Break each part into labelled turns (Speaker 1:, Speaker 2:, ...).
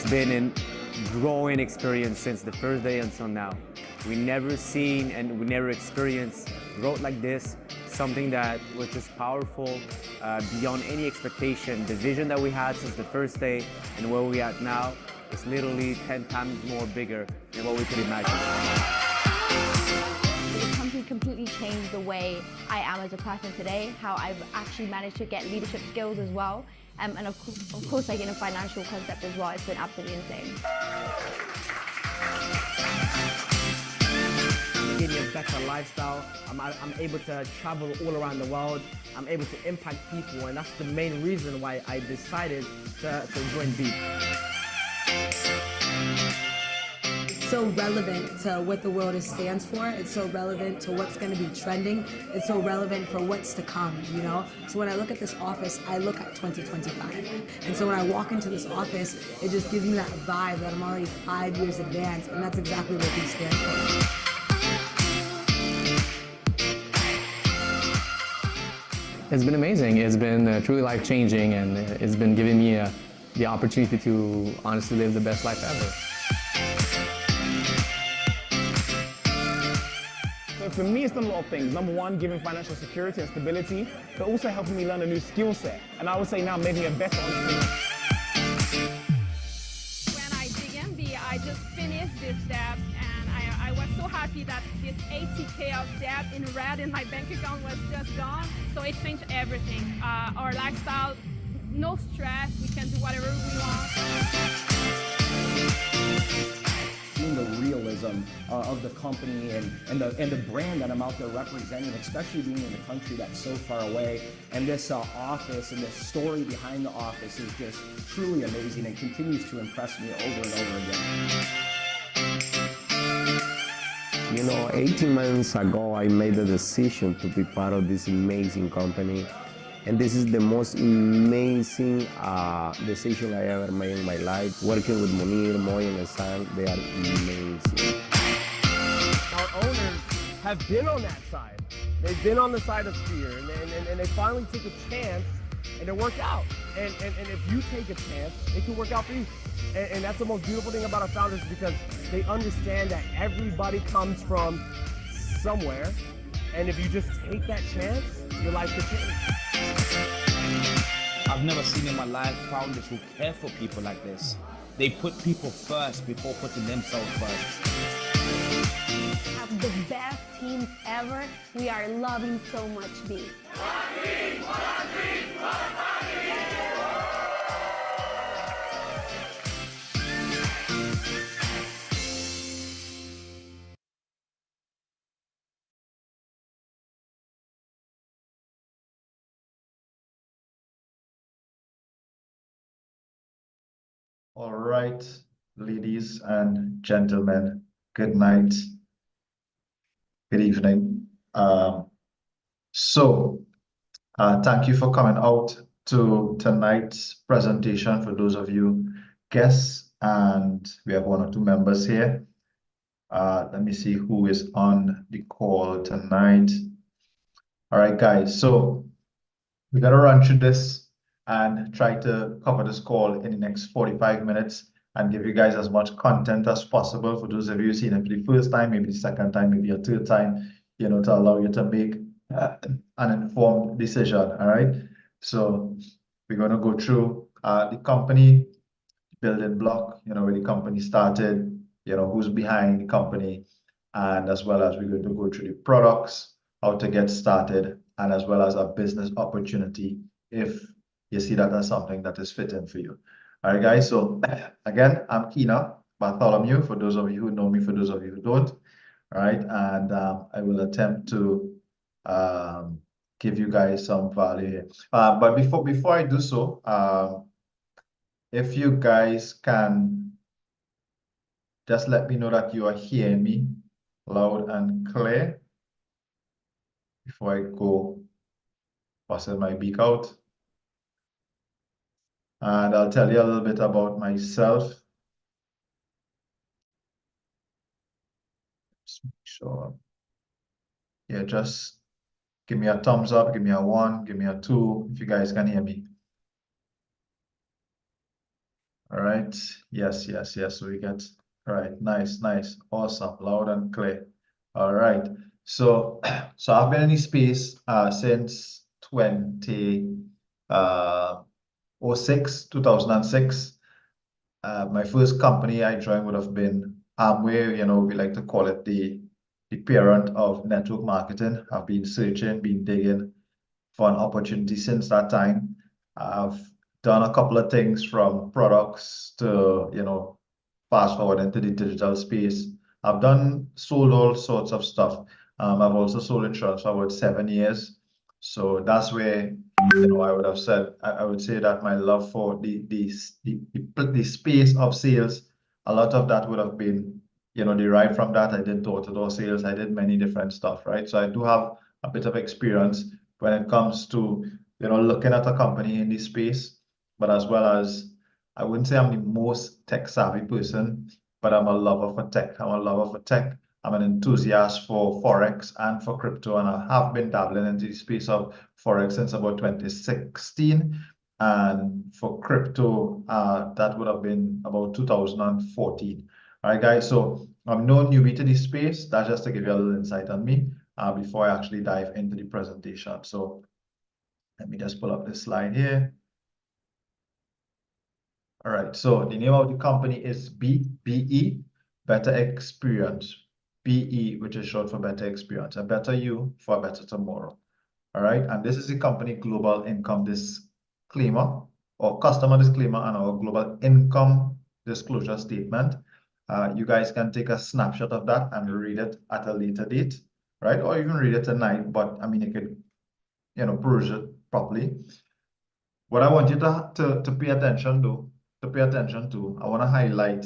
Speaker 1: It's been a growing experience since the first day until now. We never seen and we never experienced growth like this, something that was just powerful, beyond any expectation. The vision that we had since the first day and where we are at now is literally 10 times more bigger than what we could imagine.
Speaker 2: This company completely changed the way I am as a person today, how I've actually managed to get leadership skills as well, and of course like in a financial concept as well. It's been absolutely insane.
Speaker 3: Give me a better lifestyle. I'm able to travel all around the world. I'm able to impact people, and that's the main reason why I decided to join Beep.
Speaker 4: It's so relevant to what the world stands for. It's so relevant to what's going to be trending. It's so relevant for what's to come, you know? So when I look at this office, I look at 2025. And so when I walk into this office, it just gives me that vibe that I'm already 5 years advanced, and that's exactly what Beep stands for.
Speaker 5: It's been amazing. It's been truly life-changing, and it's been giving me the opportunity to honestly live the best life ever.
Speaker 6: So for me, it's done a lot of things. Number one, giving financial security and stability, but also helping me learn a new skill set. And I would say now made me a better entrepreneur.
Speaker 7: When I dig in, I just finished this debt, and I was so happy that this 80K of debt in red in my bank account was just gone. So it changed everything. Our lifestyle no stress. We can do whatever we want.
Speaker 8: Seeing the realism of the company and the brand that I'm out there representing, especially being in a country that's so far away, and this office and this story behind the office is just truly amazing and continues to impress me over and over again.
Speaker 9: You know, 18 months ago, I made the decision to be part of this amazing company. And this is the most amazing decision I ever made in my life. Working with Munir, Moy, and Hassan, they are amazing.
Speaker 3: Our owners have been on that side. They've been on the side of fear, and they finally took a chance, and it worked out. And if you take a chance, it can work out for you. And that's the most beautiful thing about our founders, because they understand that everybody comes from somewhere, and if you just take that chance, your life could change.
Speaker 10: I've never seen in my life founders who care for people like this. They put people first before putting themselves first.
Speaker 2: Have the best teams ever. We are loving so much B.
Speaker 11: All right, ladies and gentlemen, good night, good evening. Thank you for coming out to tonight's presentation for those of you guests, and we have one or two members here. Let me see who is on the call tonight. All right, guys, so we're gonna run through this and try to cover this call in the next 45 minutes and give you guys as much content as possible for those of you seeing it for the first time, maybe the second time, maybe a third time, you know, to allow you to make an informed decision, all right? So we're gonna go through the company, building block, you know, where the company started, you know, who's behind the company, and as well as we're going to go through the products, how to get started, and as well as a business opportunity if you see that as something that is fitting for you. All right, guys, so again, I'm Keena Bartholomew, for those of you who know me, for those of you who don't, all right, and I will attempt to give you guys some value here. But before I do so, if you guys can just let me know that you are hearing me loud and clear before I go busting my beak out. And I'll tell you a little bit about myself. Just make sure. Yeah, just give me a thumbs up, give me a 1, give me a 2 if you guys can hear me. All right. Yes. So we get, all right. Nice. Awesome. Loud and clear. All right. So I've been in this space since 2006. My first company I joined would have been Amway. You know, we like to call it the parent of network marketing. I've been searching, been digging for an opportunity since that time. I've done a couple of things from products to, you know, fast forward into the digital space. I've sold all sorts of stuff. I've also sold insurance for about 7 years. So that's where, you know, I would have said, I would say that my love for the space of sales, a lot of that would have been, you know, derived from that. I did door-to-door sales. I did many different stuff, right? So I do have a bit of experience when it comes to, you know, looking at a company in this space, but as well as, I wouldn't say I'm the most tech-savvy person, but I'm a lover for tech. I'm an enthusiast for Forex and for crypto, and I have been dabbling into the space of Forex since about 2016. And for crypto, that would have been about 2014. All right, guys, so I'm no newbie to this space. That's just to give you a little insight on me before I actually dive into the presentation. So let me just pull up this slide here. All right, so the name of the company is BE, Better Experience. BE, which is short for Better Experience, a better you for a better tomorrow. All right, and this is the company global income disclaimer. our customer disclaimer and our global income disclosure statement. You guys can take a snapshot of that and read it at a later date, right? Or even read it tonight, but I mean, you could, peruse it properly. What I want you to pay attention to, I want to highlight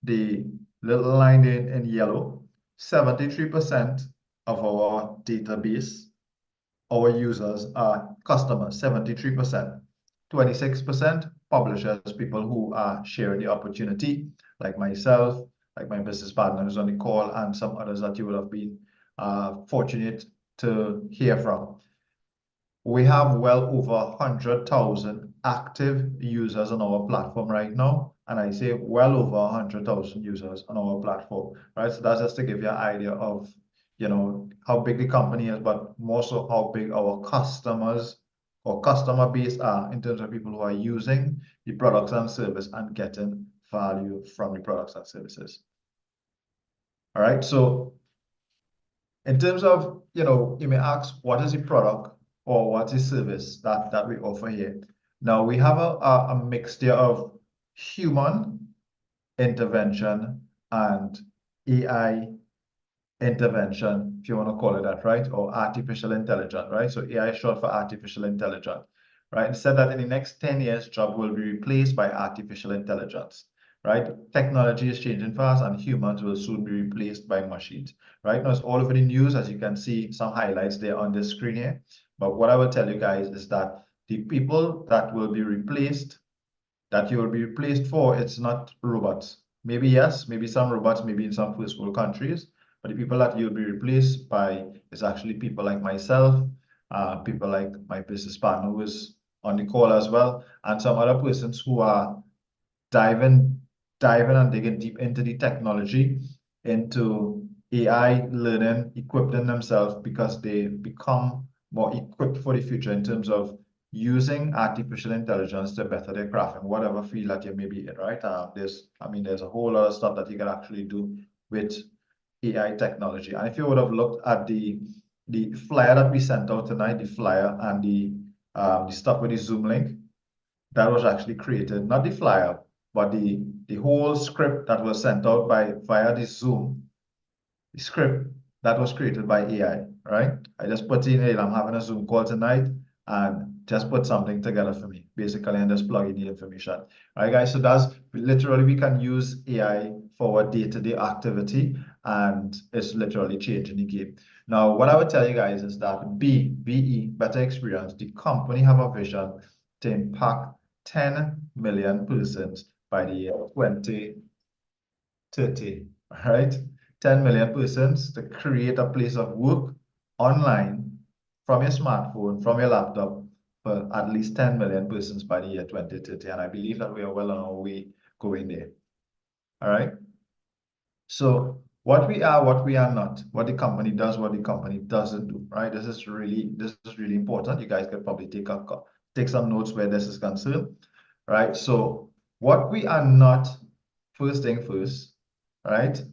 Speaker 11: the little line in yellow. 73% of our database, our users are customers, 73%. 26% publishers, people who are sharing the opportunity, like myself, like my business partner who's on the call, and some others that you would have been fortunate to hear from. We have well over 100,000 active users on our platform right now. And I say well over 100,000 users on our platform, right? So that's just to give you an idea of, how big the company is, but more so how big our customers or customer base are in terms of people who are using the products and service and getting value from the products and services. All right. So in terms of, you may ask, what is the product or what is service that we offer here? Now we have a mixture of human intervention and AI intervention, if you want to call it that, right? Or artificial intelligence, right? So AI is short for artificial intelligence, right? It said that in the next 10 years, job will be replaced by artificial intelligence, right? Technology is changing fast and humans will soon be replaced by machines, right? Now it's all over the news, as you can see some highlights there on the screen here. But what I will tell you guys is that the people that will be replaced, that you will be replaced for, it's not robots. Maybe yes, maybe some robots, maybe in some first world countries, but the people that you'll be replaced by is actually people like myself, people like my business partner who is on the call as well, and some other persons who are diving and digging deep into the technology, into AI learning, equipping themselves because they become more equipped for the future in terms of using artificial intelligence to better their craft in whatever field that you may be in, right? There's a whole lot of stuff that you can actually do with AI technology. And if you would have looked at the flyer that we sent out tonight, the flyer and the stuff with the Zoom link, that was actually created, not the flyer, but the whole script that was sent out via the Zoom, the script that was created by AI, right? I just put in, hey, I'm having a Zoom call tonight, and just put something together for me, basically, and just plug in the information. All right, guys, so that's literally, we can use AI for our day-to-day activity, and it's literally changing the game. Now, what I would tell you guys is that BE, Better Experience, the company have a vision to impact 10 million persons by the year 2030, all right? 10 million persons to create a place of work online from your smartphone, from your laptop, for at least 10 million persons by the year 2030. And I believe that we are well on our way going there. All right. So what we are not, what the company does, what the company doesn't do, right? This is really important. You guys can probably take some notes where this is concerned, right? So what we are not, first thing first, right?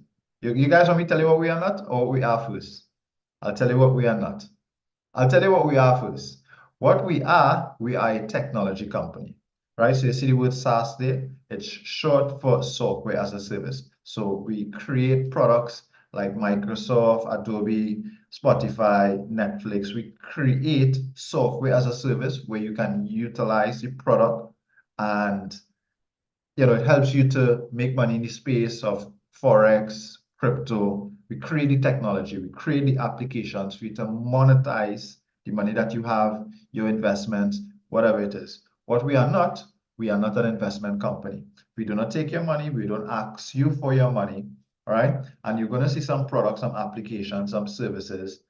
Speaker 11: You guys want me to tell you what we are not, or we are first? I'll tell you what we are not. I'll tell you what we are first. What we are a technology company, right? So you see the word SaaS there? It's short for software as a service. So we create products like Microsoft, Adobe, Spotify, Netflix. We create software as a service where you can utilize the product, and it helps you to make money in the space of Forex, crypto. We create the technology, we create the applications for you to monetize the money that you have, your investments, whatever it is. What we are not an investment company. We do not take your money, we don't ask you for your money, all right? And you're going to see some products, some applications, some services.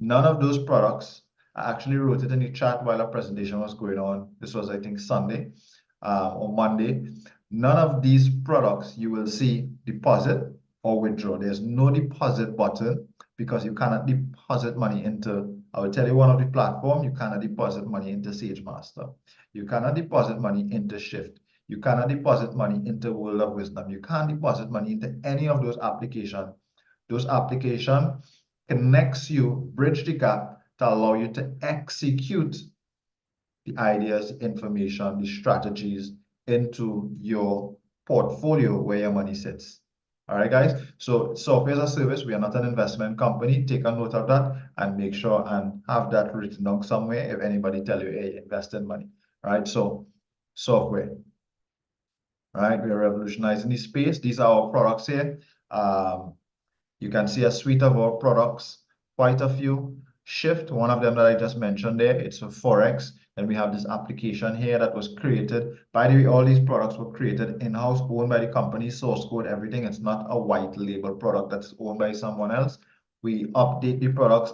Speaker 11: None of those products, I actually wrote it in the chat while a presentation was going on. This was, I think, Sunday or Monday. None of these products you will see deposit or withdraw. There's no deposit button because you cannot deposit money into, I will tell you one of the platform, you cannot deposit money into SageMaster. You cannot deposit money into Shift. You cannot deposit money into World of Wisdom. You can't deposit money into any of those applications. Those applications connects you, bridge the gap to allow you to execute the ideas, information, the strategies into your portfolio where your money sits. All right, guys. So software as a service, we are not an investment company. Take a note of that and make sure and have that written down somewhere if anybody tell you, hey, invest in money. All right, so software. All right, we are revolutionizing the space. These are our products here. You can see a suite of our products, quite a few. Shift, one of them that I just mentioned there, it's for Forex. And we have this application here that was created. By the way, all these products were created in-house, owned by the company, source code, everything. It's not a white label product that's owned by someone else. We update the products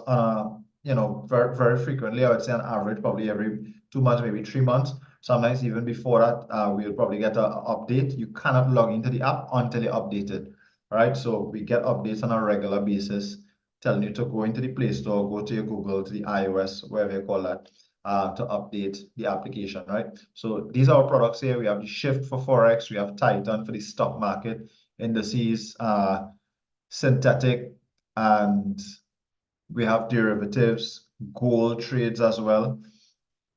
Speaker 11: very, very frequently. I would say on average, probably every 2 months, maybe 3 months. Sometimes even before that, we'll probably get an update. You cannot log into the app until you update it. All right, so we get updates on a regular basis, telling you to go into the Play Store, go to your Google, to the iOS, wherever you call that, to update the application, right? So these are our products here. We have the Shift for Forex, we have Titan for the stock market, indices, synthetic, and we have derivatives, gold trades as well.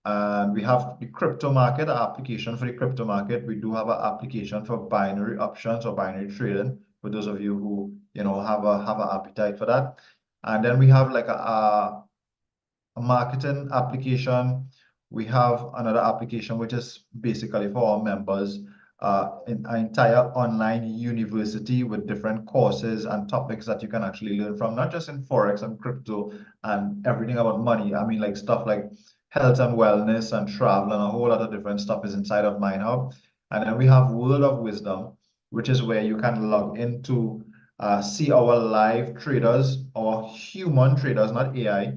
Speaker 11: And we have the crypto market, our application for the crypto market. We do have an application for binary options or binary trading, for those of you who have an appetite for that. And then we have like a marketing application. We have another application which is basically for our members, an entire online university with different courses and topics that you can actually learn from, not just in Forex and crypto and everything about money. I mean, like stuff like health and wellness and travel and a whole lot of different stuff is inside of MindHub. And then we have World of Wisdom, which is where you can log into, see our live traders or human traders, not AI,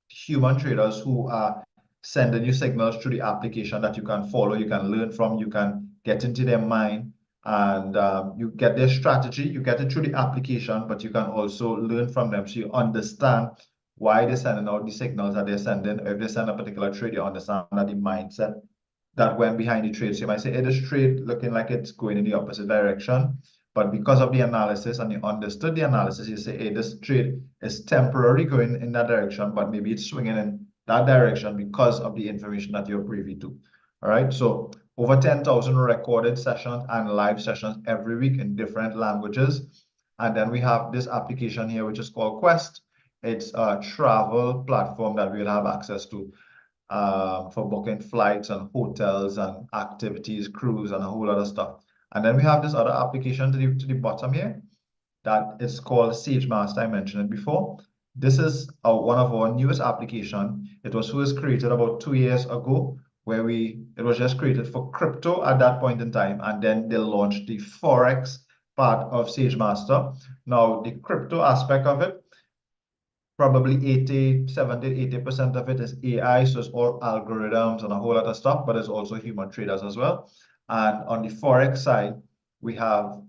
Speaker 11: human traders who are sending you signals through the application that you can follow, you can learn from, you can get into their mind, and you get their strategy. You get it through the application, but you can also learn from them, so you understand why they're sending out the signals that they're sending. If they send a particular trade, you understand that the mindset that went behind the trade. So you might say, hey, this trade looking like it's going in the opposite direction. But because of the analysis and you understood the analysis, you say, hey, this trade is temporarily going in that direction, but maybe it's swinging in that direction because of the information that you're privy to. All right. So over 10,000 recorded sessions and live sessions every week in different languages. And then we have this application here, which is called Quest. It's a travel platform that we'll have access to for booking flights and hotels and activities, cruise, and a whole lot of stuff. And then we have this other application to the bottom here that is called SageMaster. I mentioned it before. This is one of our newest applications. It was first created about 2 years ago, where it was just created for crypto at that point in time, and then they launched the Forex part of SageMaster. Now, the crypto aspect of it, probably 80% of it is AI, so it's all algorithms and a whole lot of stuff, but it's also human traders as well. And on the Forex side, we have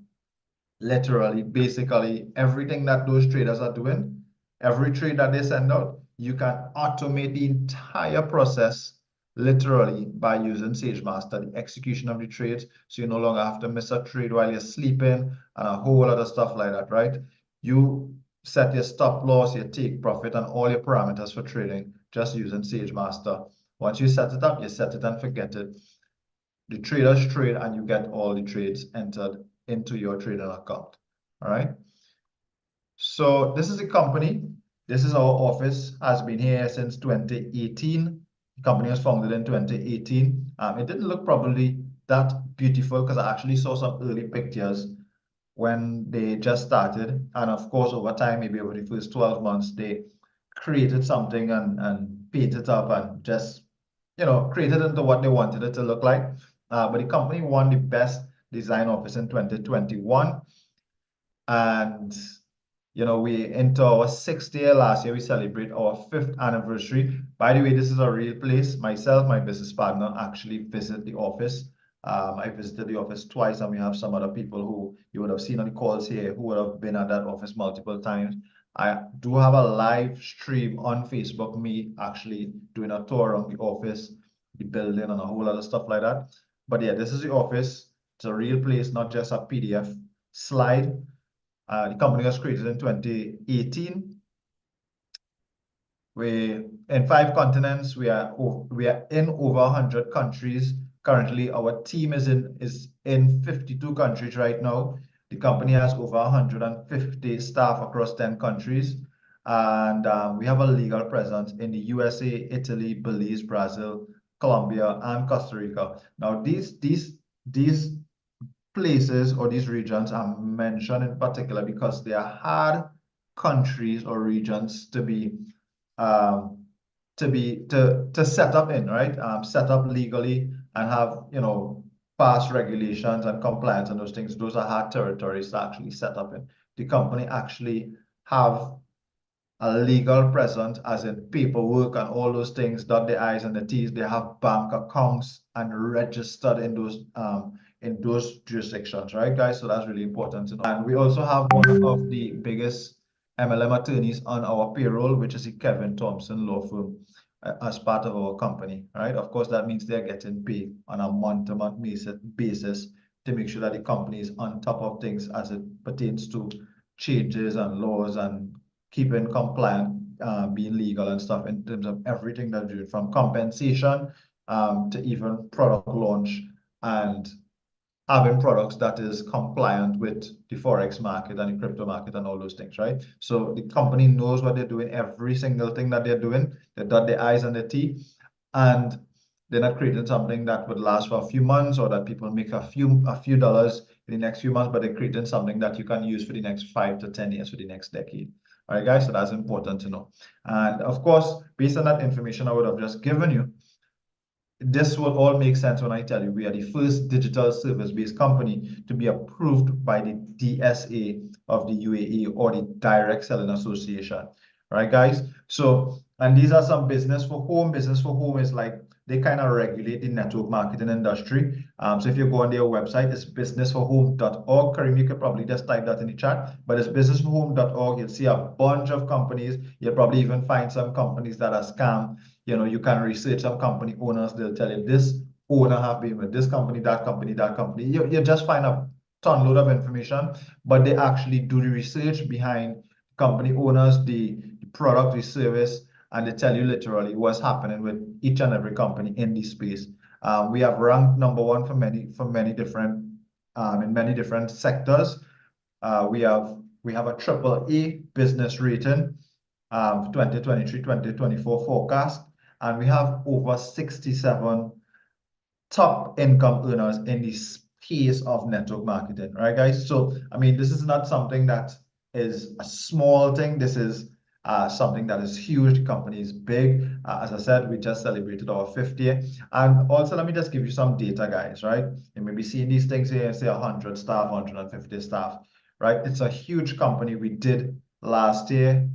Speaker 11: literally, basically everything that those traders are doing. Every trade that they send out, you can automate the entire process literally by using SageMaster, the execution of the trades, so you no longer have to miss a trade while you're sleeping and a whole lot of stuff like that, right? You set your stop loss, your take profit, and all your parameters for trading just using SageMaster. Once you set it up, you set it and forget it. The traders trade and you get all the trades entered into your trading account. All right. So this is the company. This is our office, has been here since 2018. The company was founded in 2018. It didn't look probably that beautiful because I actually saw some early pictures when they just started. And of course, over time, maybe over the first 12 months, they created something and painted it up and just, created into what they wanted it to look like. But the company won the best design office in 2021. And, we into our 6th year last year. We celebrate our 5th anniversary. By the way, this is a real place. Myself, my business partner actually visit the office. I visited the office twice, and we have some other people who you would have seen on the calls here who would have been at that office multiple times. I do have a live stream on Facebook, me actually doing a tour around the office, the building, and a whole lot of stuff like that. But yeah, this is the office. It's a real place, not just a PDF slide. The company was created in 2018. We in 5 continents. We are in over 100 countries. Currently, our team is in 52 countries right now. The company has over 150 staff across 10 countries. And we have a legal presence in the USA, Italy, Belize, Brazil, Colombia, and Costa Rica. Now, these places or these regions are mentioned in particular because they are hard countries or regions to set up in, right? Set up legally and have, past regulations and compliance and those things. Those are hard territories to actually set up in. The company actually have a legal presence, as in paperwork and all those things, dot the I's and the T's. They have bank accounts and registered in those jurisdictions, right, guys? So that's really important to know. And we also have one of the biggest MLM attorneys on our payroll, which is the Kevin Thompson Law Firm, as part of our company, right? Of course, that means they're getting paid on a month-to-month basis to make sure that the company is on top of things as it pertains to changes and laws and keeping compliant, being legal and stuff in terms of everything they're doing, from compensation to even product launch and having products that is compliant with the Forex market and the crypto market and all those things, right? So the company knows what they're doing, every single thing that they're doing. They dot the I's and the T, and they're not creating something that would last for a few months or that people make a few dollars in the next few months, but they're creating something that you can use for the next 5 to 10 years, for the next decade. All right, guys, so that's important to know. And of course, based on that information I would have just given you, this will all make sense when I tell you we are the first digital service-based company to be approved by the DSA of the UAE, or the Direct Selling Association. All right, guys? So, and these are some business for home. Business for home is like, they kind of regulate the network marketing industry. So if you go on their website, it's businessforhome.org. Karim, you could probably just type that in the chat, but it's businessforhome.org. You'll see a bunch of companies. You'll probably even find some companies that are scam. You can research some company owners. They'll tell you this owner have been with this company, that company, that company. You just find a ton load of information, but they actually do the research behind company owners, the product, the service, and they tell you literally what's happening with each and every company in this space. We have ranked #1 for many different in many different sectors. We have a AAA business rating, 2023-2024 forecast, and we have over 67 top income earners in the space of network marketing, right, guys? So I mean, this is not something that is a small thing. This is something that is huge. The company is big. As I said, we just celebrated our 50th. And also, let me just give you some data, guys, right? You may be seeing these things here and say 100 staff, 150 staff, right? It's a huge company. We did last year.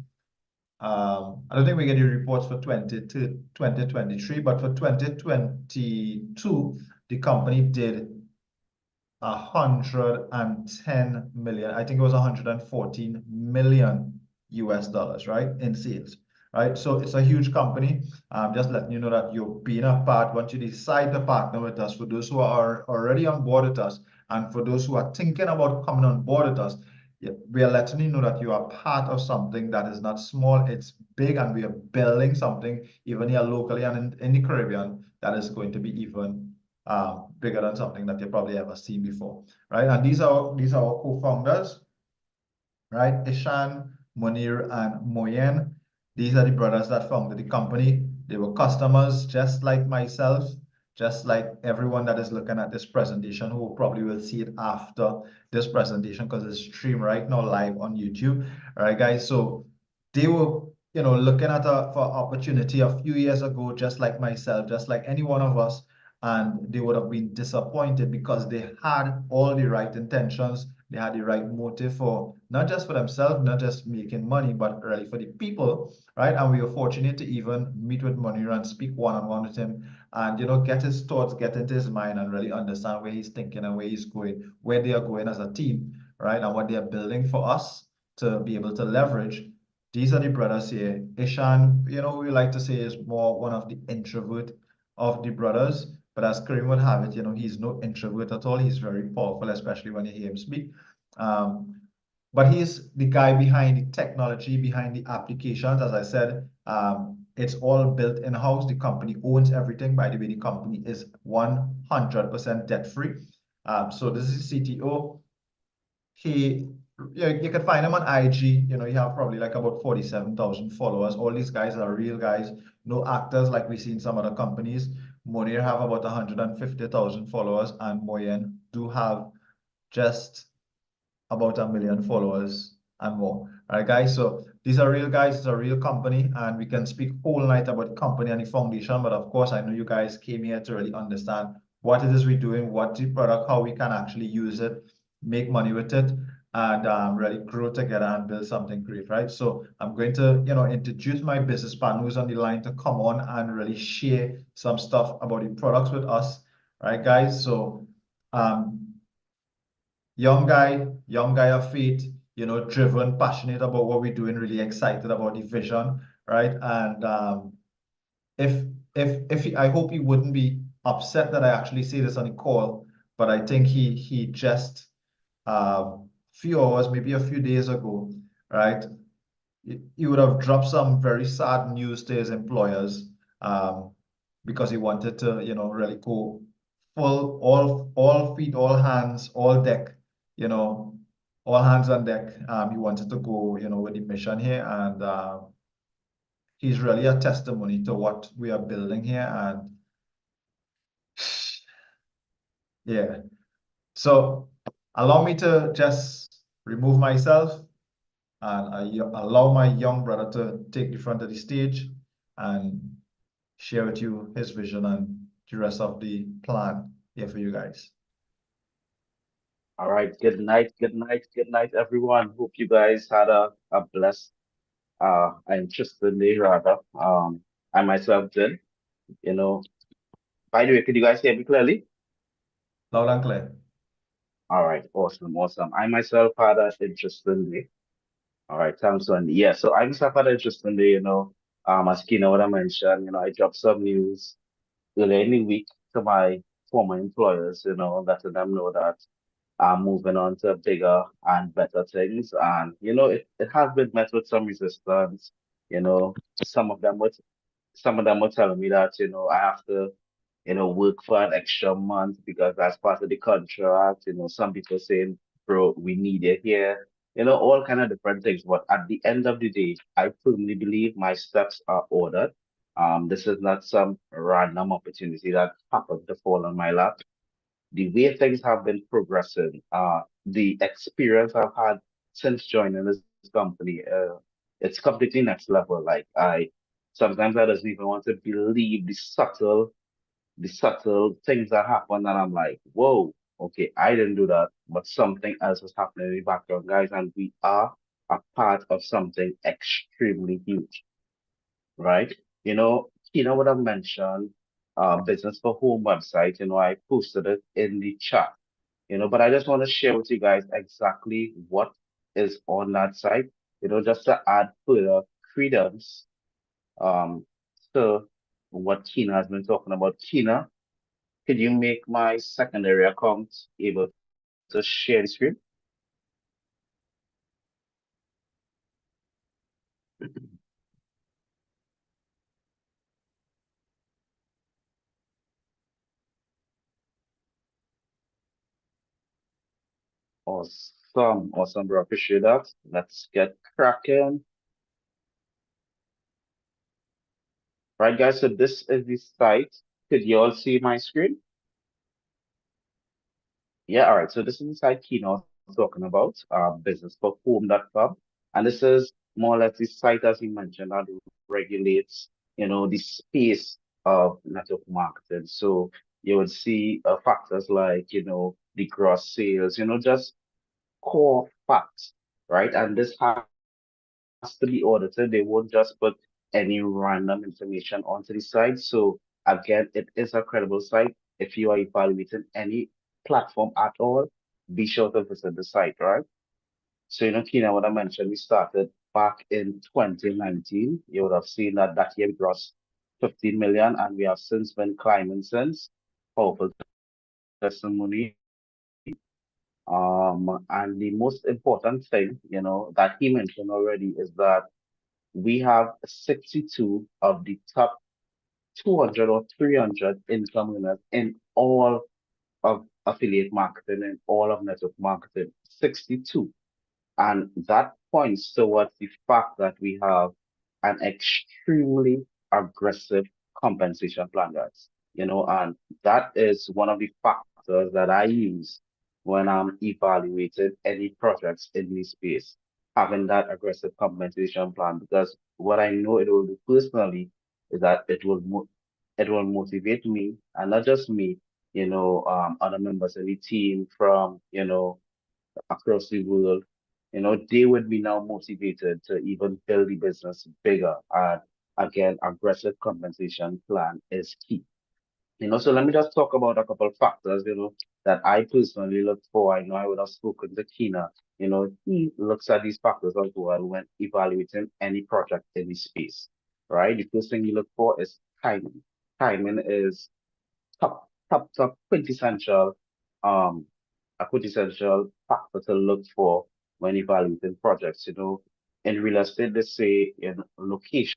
Speaker 11: I don't think we get the reports for 2023, but for 2022, the company did 110 million. I think it was 114 million US dollars, right, in sales, right? So it's a huge company. Just letting you know that you're being a part. Once you decide to partner with us, for those who are already on board with us, and for those who are thinking about coming on board with us, we are letting you know that you are part of something that is not small, it's big, and we are building something even here locally and in the Caribbean that is going to be even bigger than something that you've probably ever seen before, right? And these are our co-founders, right? Ishan, Munir, and Moyen. These are the brothers that founded the company. They were customers just like myself, just like everyone that is looking at this presentation, who probably will see it after this presentation because it's streamed right now live on YouTube. All right, guys. So they were, looking at for opportunity a few years ago, just like myself, just like any one of us, and they would have been disappointed because they had all the right intentions. They had the right motive for not just for themselves, not just making money, but really for the people, right? And we were fortunate to even meet with Munir and speak one-on-one with him, and get his thoughts, get into his mind, and really understand where he's thinking and where he's going, where they are going as a team, right? And what they are building for us to be able to leverage. These are the brothers here. Ishan, we like to say is more one of the introvert of the brothers. But as Karim would have it, he's no introvert at all. He's very powerful, especially when you hear him speak. But he's the guy behind the technology, behind the applications. As I said, it's all built in-house. The company owns everything. By the way, the company is 100% debt-free. So this is CTO. You can find him on IG. You know, you have probably like about 47,000 followers. All these guys are real guys, no actors like we see in some other companies. Monir have about 150,000 followers, and Moyen do have just about 1 million followers and more. All right, guys. So these are real guys. It's a real company, and we can speak all night about the company and the foundation. But of course, I know you guys came here to really understand what it is we're doing, what the product, how we can actually use it, make money with it, and really grow together and build something great, right? So I'm going to, introduce my business partner who's on the line to come on and really share some stuff about the products with us, right, guys? So, young guy of faith, driven, passionate about what we're doing, really excited about the vision, right? And if I hope he wouldn't be upset that I actually say this on the call, but I think he just few hours, maybe a few days ago, right? He would have dropped some very sad news to his employers, because he wanted to, really go full, all feet, all hands, all deck, all hands on deck. He wanted to go, with the mission here, and he's really a testimony to what we are building here. And yeah, so allow me to just remove myself, and I allow my young brother to take the front of the stage and share with you his vision and the rest of the plan here for you guys.
Speaker 12: All right. Good night. Good night. Good night, everyone. Hope you guys had a blessed, interesting day rather. I myself did, you know. By the way, could you guys hear me clearly?
Speaker 11: Loud and clear.
Speaker 12: All right. Awesome. Awesome. I myself had an interesting day. All right. Thanks, Wendy. Yeah. So I myself had an interesting day, as Kina what I mentioned, I dropped some news earlier in the week to my former employers, letting them know that I'm moving on to bigger and better things. And, it has been met with some resistance. You know, some of them were some of them were telling me that, I have to, work for an extra month because that's part of the contract. Some people saying, bro, we need it here. All kind of different things. But at the end of the day, I firmly believe my steps are ordered. This is not some random opportunity that happened to fall on my lap. The way things have been progressing, the experience I've had since joining this company, it's completely next level. Like sometimes I don't even want to believe the subtle things that happen, and I'm like, whoa, okay, I didn't do that, but something else is happening in the background, guys, and we are a part of something extremely huge, right? What I mentioned, business for home website, I posted it in the chat, but I just want to share with you guys exactly what is on that site, just to add further credence um to what Kina has been talking about. Kina, could you make my secondary account able to share the screen? Awesome, awesome, bro. Appreciate that. Let's get cracking. Right, guys, so this is the site. Could you all see my screen? Yeah, all right. So this is the site Kino was talking about, businessforhome.com. And this is more or less the site, as he mentioned, that regulates, the space of network marketing. So you would see factors like, the gross sales, just core facts, right? And this has to be audited. They won't just put any random information onto the site. So again, it is a credible site. If you are evaluating any platform at all, be sure to visit the site, right? So, Kina, what I mentioned, we started back in 2019. You would have seen that year we grossed 15 million, and we have since been climbing since. Powerful testimony. And the most important thing, that he mentioned already is that we have 62 of the top 200 or 300 income earners in all of affiliate marketing and all of network marketing. 62. And that points towards the fact that we have an extremely aggressive compensation plan, guys. And that is one of the factors that I use when I'm evaluating any projects in this space, having that aggressive compensation plan, because what I know it will do personally is that it will motivate me, and not just me, other members of the team from, across the world, they would be now motivated to even build the business bigger. And again, aggressive compensation plan is key. So let me just talk about a couple of factors, that I personally look for. I know I would have spoken to Kina. He looks at these factors as well when evaluating any project in the space, right? The first thing you look for is timing. Timing is top quintessential, a quintessential factor to look for when evaluating projects. In real estate, they say location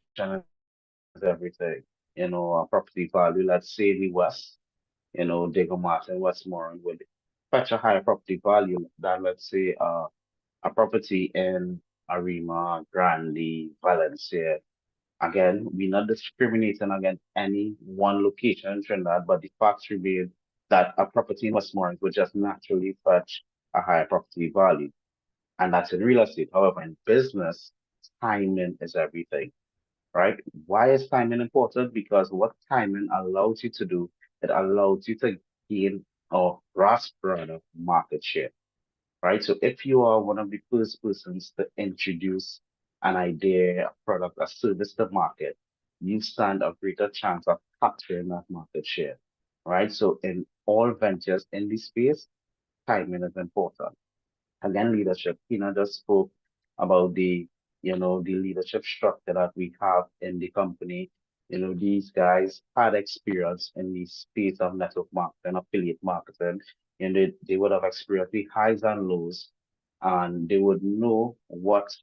Speaker 12: is everything. A property value, let's say in the West, Diego Martin, Westmoreland would fetch a higher property value than, let's say, a property in Arima, Grande, Valencia. Again, we're not discriminating against any one location in Trinidad, but the fact remains that a property in Westmoreland would just naturally fetch a higher property value. And that's in real estate. However, in business, timing is everything, right? Why is timing important? Because what timing allows you to do, it allows you to gain or grasp rather market share, right? So if you are one of the first persons to introduce an idea, a product, a service to market, you stand a greater chance of capturing that market share, right? So in all ventures in this space, timing is important. Again, leadership. Tina just spoke about the leadership structure that we have in the company. These guys had experience in the space of network marketing, affiliate marketing, and they would have experienced the highs and lows, and they would know what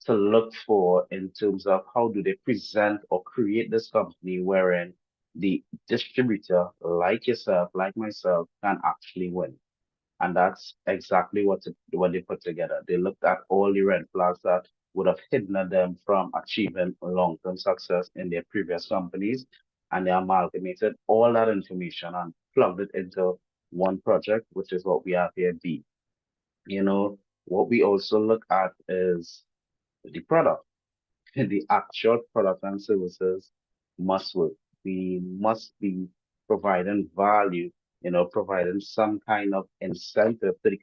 Speaker 12: to look for in terms of how do they present or create this company wherein the distributor, like yourself, like myself, can actually win. And that's exactly what they put together. They looked at all the red flags that would have hindered them from achieving long-term success in their previous companies, and they amalgamated all that information and plugged it into one project, which is what we have here, B. What we also look at is the product. The actual product and services must work. We must be providing value, providing some kind of incentive to the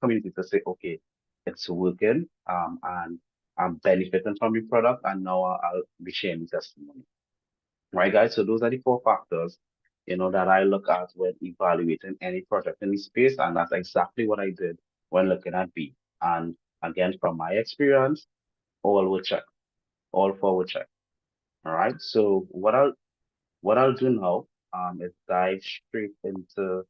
Speaker 12: community to say, okay, it's working, and I'm benefiting from the product, and now I'll be sharing the testimony. Right, guys? So those are the four factors, that I look at when evaluating any project in the space, and that's exactly what I did when looking at B. And again, from my experience, all will check, all four will check. All right. So what I'll do now is dive straight into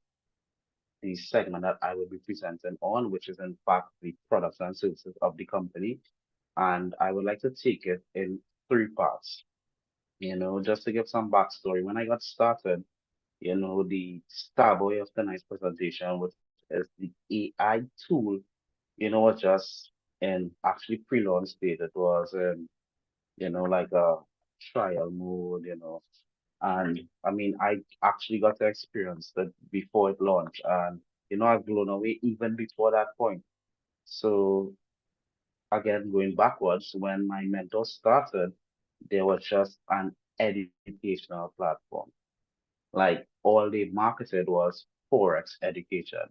Speaker 12: the segment that I will be presenting on, which is in fact the products and services of the company. And I would like to take it in three parts. Just to give some backstory. When I got started, the Starboy of tonight's presentation, which is the AI tool, was just in actually pre-launch state. It was like a trial mode, and I mean, I actually got to experience that before it launched, and I've blown away even before that point. So again, going backwards, when my mentor started, there was just an educational platform. Like all they marketed was Forex education.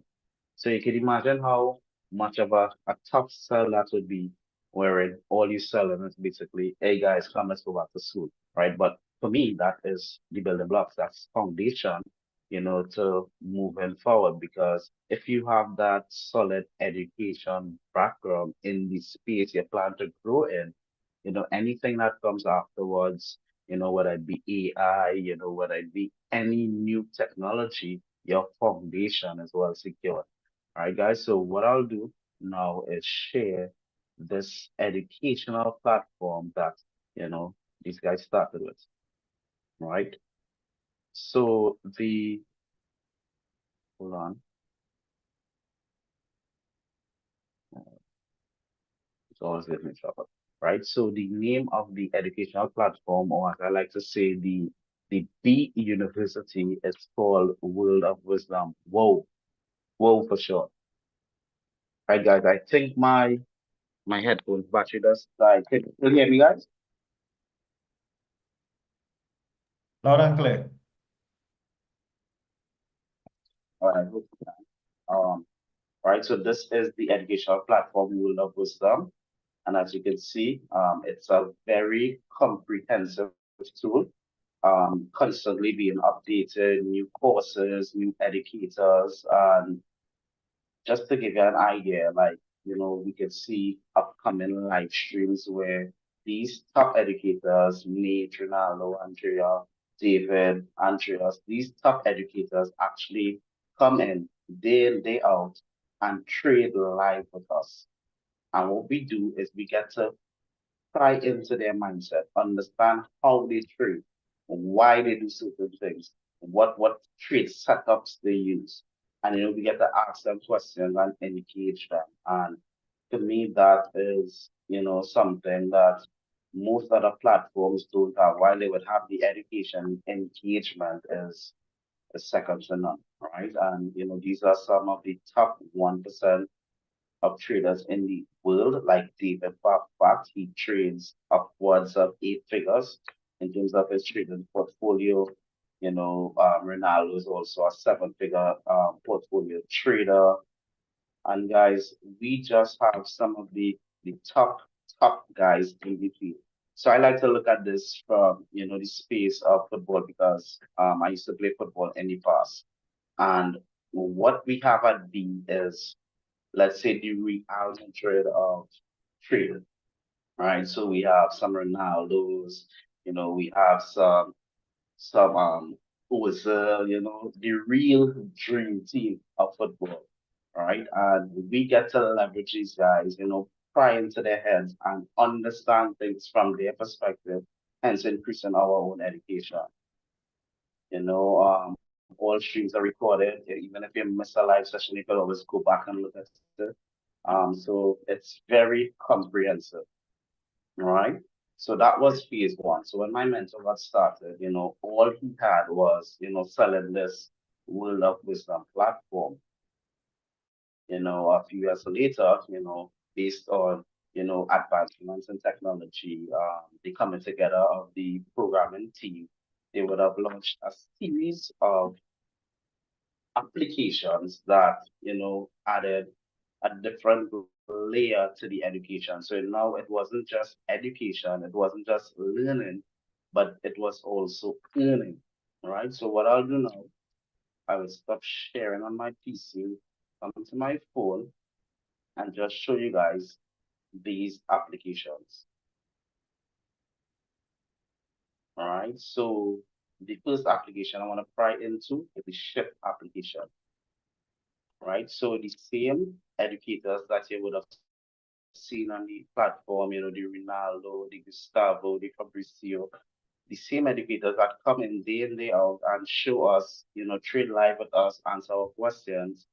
Speaker 12: So you can imagine how much of a tough sell that would be, wherein all you selling is basically, hey guys, come, let's go back to school, right? But for me, that is the building blocks, that's foundation, to moving forward. Because if you have that solid education background in the space you plan to grow in, anything that comes afterwards, whether it be AI, whether it be any new technology, your foundation is well secured. All right, guys. So what I'll do now is share this educational platform that you know, these guys started with, right? So hold on, it's always getting me trouble, right? So the name of the educational platform, or as I like to say, the B University is called World of Wisdom. Whoa, whoa for sure. Right, guys, I think my headphones battery does die. Can you hear me, guys?
Speaker 11: Loud and clear.
Speaker 12: All right, hope you can. Right, so this is the educational platform World of Wisdom. And as you can see, it's a very comprehensive tool, constantly being updated, new courses, new educators, and just to give you an idea, like, we can see upcoming live streams where these top educators, me, Ronaldo, Andrea, David, Andreas, these top educators actually come in day in, day out and trade live with us. And what we do is we get to pry into their mindset, understand how they trade, why they do certain things, what trade setups they use. And we get to ask them questions and engage them. And to me, that is, something that most other platforms don't have. While they would have the education engagement is second to none, right? And these are some of the top 1% of traders in the world, like David Fact. He trades upwards of 8 figures in terms of his trading portfolio. Ronaldo is also a 7-figure portfolio trader. And guys, we just have some of the top guys in the field. So I like to look at this from the space of football because I used to play football in the past. And what we have at B is, let's say, the Real Madrid of trading, right? So we have some Ronaldos, we have some Ozil, the real dream team of football, right? And we get to leverage these guys, pry into their heads and understand things from their perspective, hence increasing our own education. All streams are recorded. Even if you miss a live session, you can always go back and look at it. So it's very comprehensive, right? So that was phase one. So when my mentor got started, all he had was, selling this World of Wisdom platform. A few years later, based on, advancements in technology, the coming together of the programming team, they would have launched a series of applications that, added a different layer to the education. So now it wasn't just education, it wasn't just learning, but it was also earning, right? So what I'll do now, I will stop sharing on my PC, come to my phone, and just show you guys these applications. All right, so the first application I want to pry into is the Shift application. Right, so the same educators that you would have seen on the platform, the Ronaldo, the Gustavo, the Fabricio, the same educators that come in day out and show us, trade live with us, answer our questions.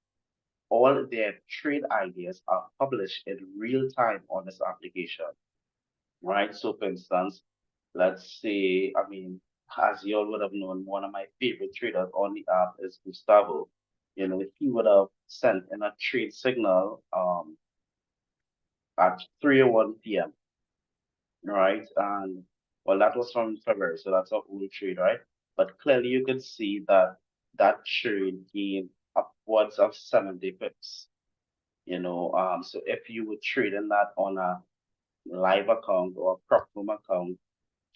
Speaker 12: All their trade ideas are published in real time on this application, right? So for instance, let's say, as you all would have known, one of my favorite traders on the app is Gustavo. He would have sent in a trade signal at 3:01 p.m. Right? And well, that was from February, so that's an old trade, right? But clearly you can see that that trade gained upwards of 70 pips. So if you were trading that on a live account or a prop firm account,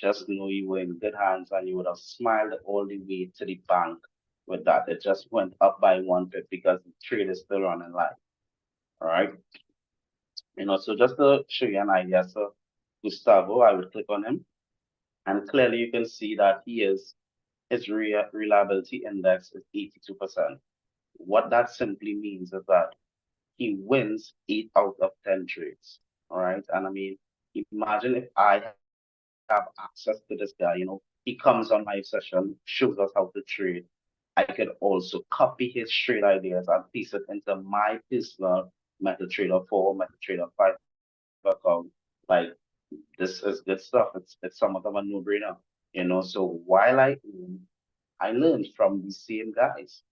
Speaker 12: just know you were in good hands and you would have smiled all the way to the bank with that. It just went up by 1 pip because the trade is still running live. All right. So just to show you an idea, so Gustavo, I would click on him, and clearly you can see that his reliability index is 82%. What that simply means is that he wins 8 out of 10 trades. All right. And imagine if I have access to this guy. He comes on my session, shows us how to trade. I could also copy his trade ideas and piece it into my personal MetaTrader 4, MetaTrader 5 account. Like, this is good stuff. It's somewhat of a no-brainer. So while I learned from the same guys.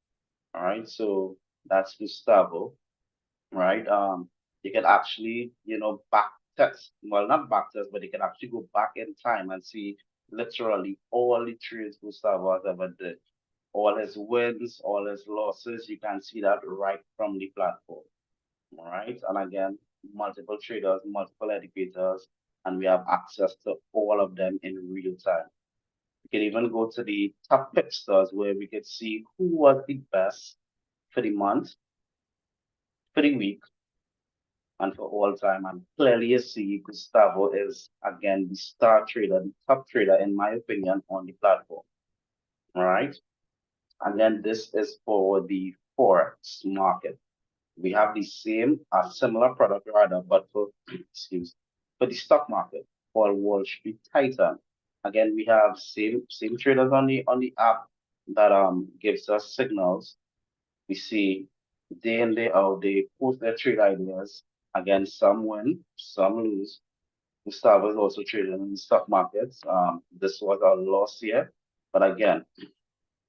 Speaker 12: All right. So that's Gustavo, right? You can actually, back test, well, not back test, but you can actually go back in time and see literally all the trades Gustavo has ever did, all his wins, all his losses. You can see that right from the platform. All right. And again, multiple traders, multiple educators, and we have access to all of them in real time. We can even go to the top tipsters where we could see who was the best for the month, for the week, and for all time. And clearly you see Gustavo is again the star trader, the top trader in my opinion on the platform. All right. And then this is for the Forex market. We have the same, a similar product rather, but for for the stock market called Wall Street Titan. Again, we have same traders on the app that gives us signals. We see day in, day out, they post their trade ideas. Again, some win, some lose. Gustavo is also trading in the stock markets. This was our loss year, but again,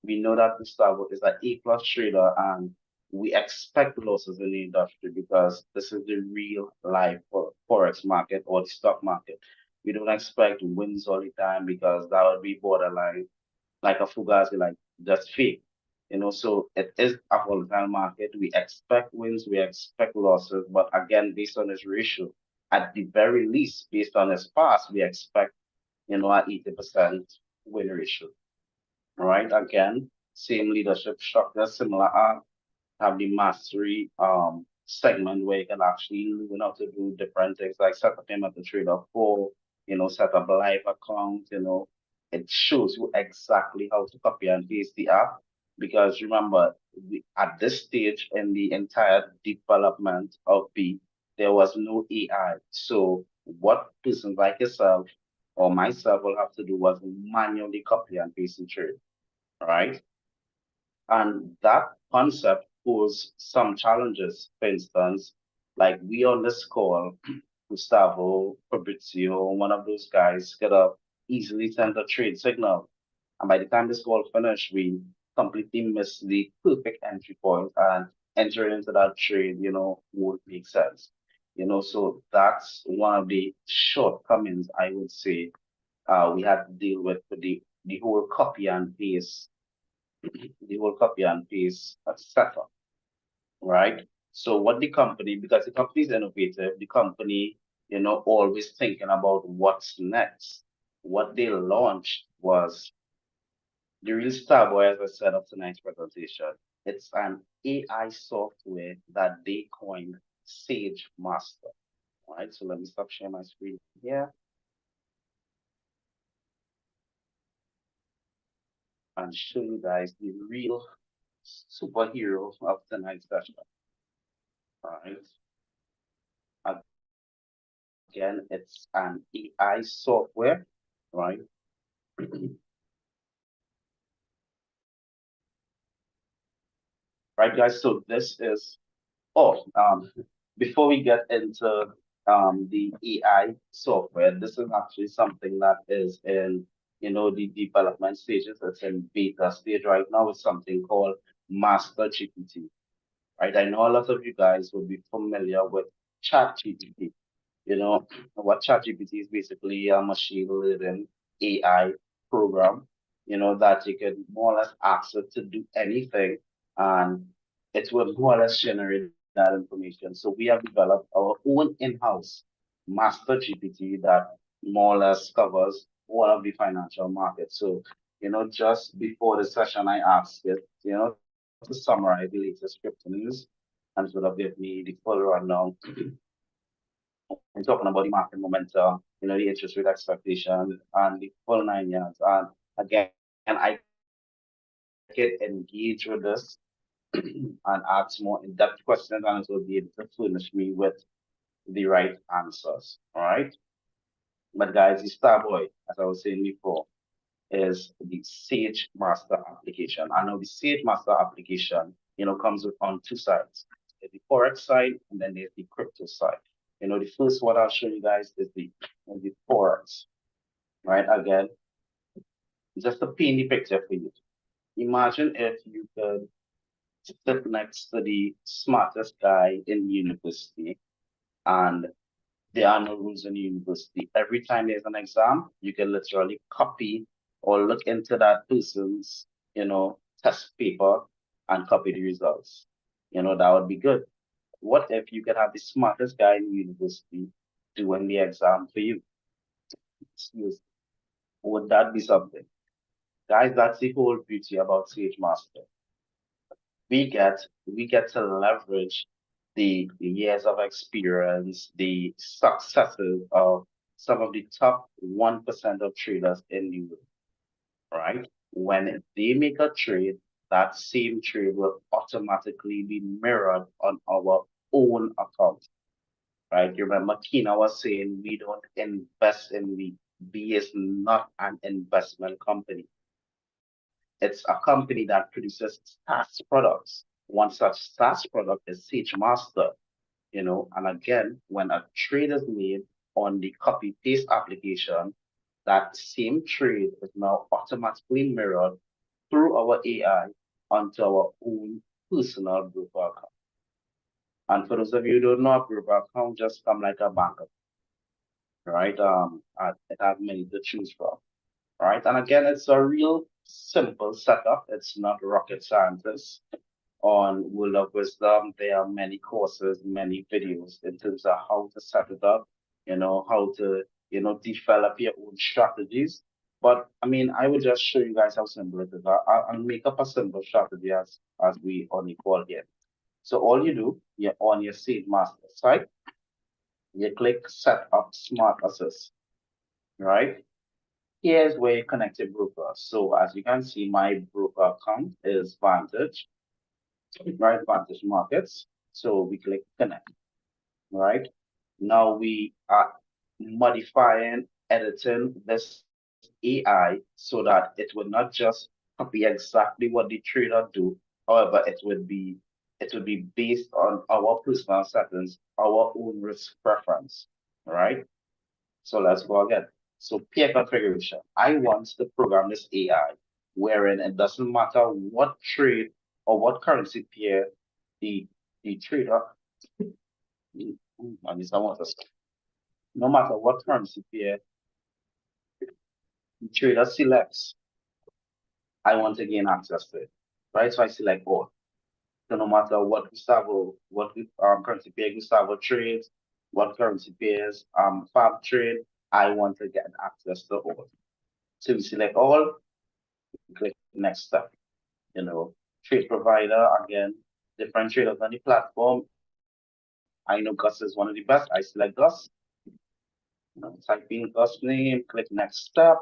Speaker 12: we know that Gustavo is an A+ trader, and we expect losses in the industry because this is the real life for Forex market or the stock market. We don't expect wins all the time because that would be borderline like a fugazi, like just fake. So it is a volatile market. We expect wins, we expect losses, but again, based on its ratio, at the very least, based on its past, we expect, an 80% win ratio. All right. Again, same leadership structure, similar have the mastery segment where you can actually learn how to do different things like set up a MetaTrader 4, set up a live account, it shows you exactly how to copy and paste the app. Because remember, at this stage in the entire development of B, there was no AI. So what persons like yourself or myself will have to do was manually copy and paste the trade, right? And that concept poses some challenges. For instance, like we on this call, Gustavo, Fabrizio, one of those guys could have easily sent a trade signal. And by the time this call finished, we completely missed the perfect entry point, and entering into that trade, would make sense. So that's one of the shortcomings I would say we had to deal with the whole copy and paste, setup, right? So what the company, because the company is innovative, the company, always thinking about what's next. What they launched was the real star boy, as I said of tonight's presentation. It's an AI software that they coined Sage Master. All right, so let me stop sharing my screen here. And show you guys the real superhero of tonight's session. All right. Again, it's an AI software, right? Right, guys, so this is, before we get into the AI software, this is actually something that is in, the development stages. It's in beta stage right now. It's something called Master GPT, right? I know a lot of you guys will be familiar with ChatGPT. What ChatGPT is basically a machine learning AI program, that you can more or less ask it to do anything, and it will more or less generate that information. So we have developed our own in-house Master GPT that more or less covers all of the financial markets. So, just before the session, I asked it, to summarize the latest crypto news, and sort of give me the full rundown. I'm talking about the market momentum, the interest rate expectation, and the full 9 yards. And again, I get engaged with this and ask more in-depth questions, and it will be able to furnish me with the right answers. All right. But guys, the Starboy, as I was saying before, is the Sage Master application. I know the Sage Master application, comes on two sides. There's the Forex side and then there's the crypto side. The first one I'll show you guys is the Forex, right? Again, just to paint the picture for you. Imagine if you could sit next to the smartest guy in university and there are no rules in the university. Every time there's an exam, you can literally copy or look into that person's, test paper and copy the results. That would be good. What if you could have the smartest guy in the university doing the exam for you? Excuse. Would that be something? Guys, that's the whole beauty about Sage Master. We get to leverage the years of experience, the successes of some of the top 1% of traders in the world, right? When they make a trade, that same trade will automatically be mirrored on our own account, right? You remember Kina was saying we don't invest in the B is not an investment company. It's a company that produces SaaS products. One such SaaS product is Sage Master, and again, when a trade is made on the copy paste application, that same trade is now automatically mirrored through our AI onto our own personal broker account. And for those of you who don't know, a broker account just come like a bank account, right? It has many to choose from, right? And again, it's a real simple setup. It's not rocket scientist. On World of Wisdom, there are many courses, many videos in terms of how to set it up, how to, develop your own strategies. But I mean, I will just show you guys how simple it is. I'll make up a simple strategy as we on the call here. So all you do, you're on your Sage Master site, you click Set Up Smart Assist, right? Here's where you connect your broker. So as you can see, my broker account is Vantage, right? Vantage Markets. So we click Connect, right? Now we are modifying, editing this AI so that it would not just copy exactly what the trader do. However, it would be based on our personal settings, our own risk preference, right? So let's go again. So peer configuration. I want to program this AI wherein it doesn't matter what trade or what currency pair the trader, I need someone to, no matter what currency pair the trader selects, I want to gain access to it, right? So I select all. So no matter what Gustavo, currency pair Gustavo trades, what currency pairs Fab trade, I want to get access to all. So we select all, click next step. Trade provider, again, different traders on the platform. I know Gus is one of the best. I select Gus. Type in Gus name, click next step.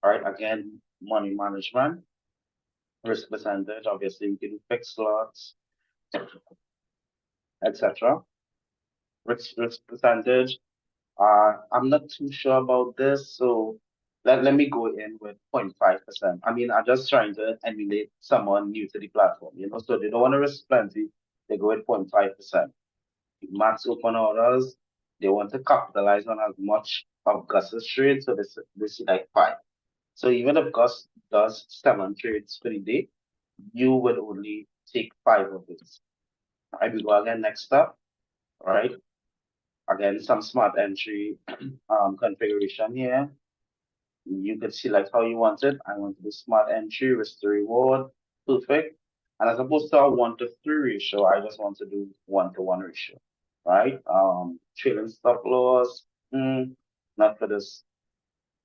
Speaker 12: All right, again, money management, risk percentage. Obviously, we can do fixed lots, etc. Risk percentage. I'm not too sure about this, so let me go in with 0.5%. I mean, I'm just trying to emulate someone new to the platform, so they don't want to risk plenty, they go with 0.5%. Max open orders, they want to capitalize on as much of Gus's trade, so this is like 5. So even if Gus does 7 trades for the day, you would only take 5 of this. I will go again next step, right? Again, some smart entry configuration here. You could select how you want it. I want to do smart entry, risk to reward, perfect. And as opposed to a 1-to-3 ratio, I just want to do 1-to-1 ratio, right? Trailing stop loss, not for this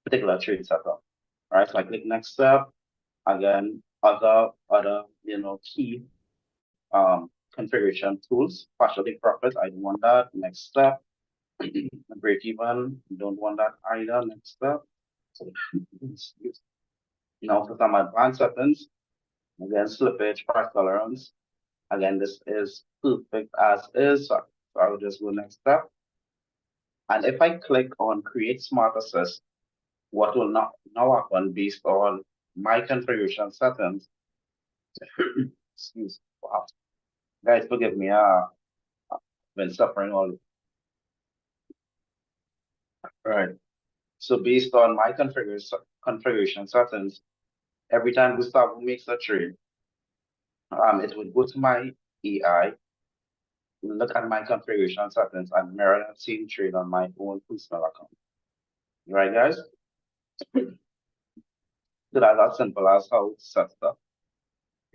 Speaker 12: particular trade setup, right? So I click next step. Again, other key configuration tools, partial take profit, I don't want that. Next step. Break even, don't want that either. Next step. So, now for some advanced settings, again, slippage, price tolerance. Again, this is perfect as is. So I will just go next step. And if I click on create smart assist, what will now happen based on my configuration settings? Excuse, wow. Guys, forgive me. I've been suffering all right. So based on my configuration settings, every time Gustavo makes a trade, it would go to my AI, look at my configuration settings, and mirror that same trade on my own personal account. Right, guys? So that's as simple as how it's set up.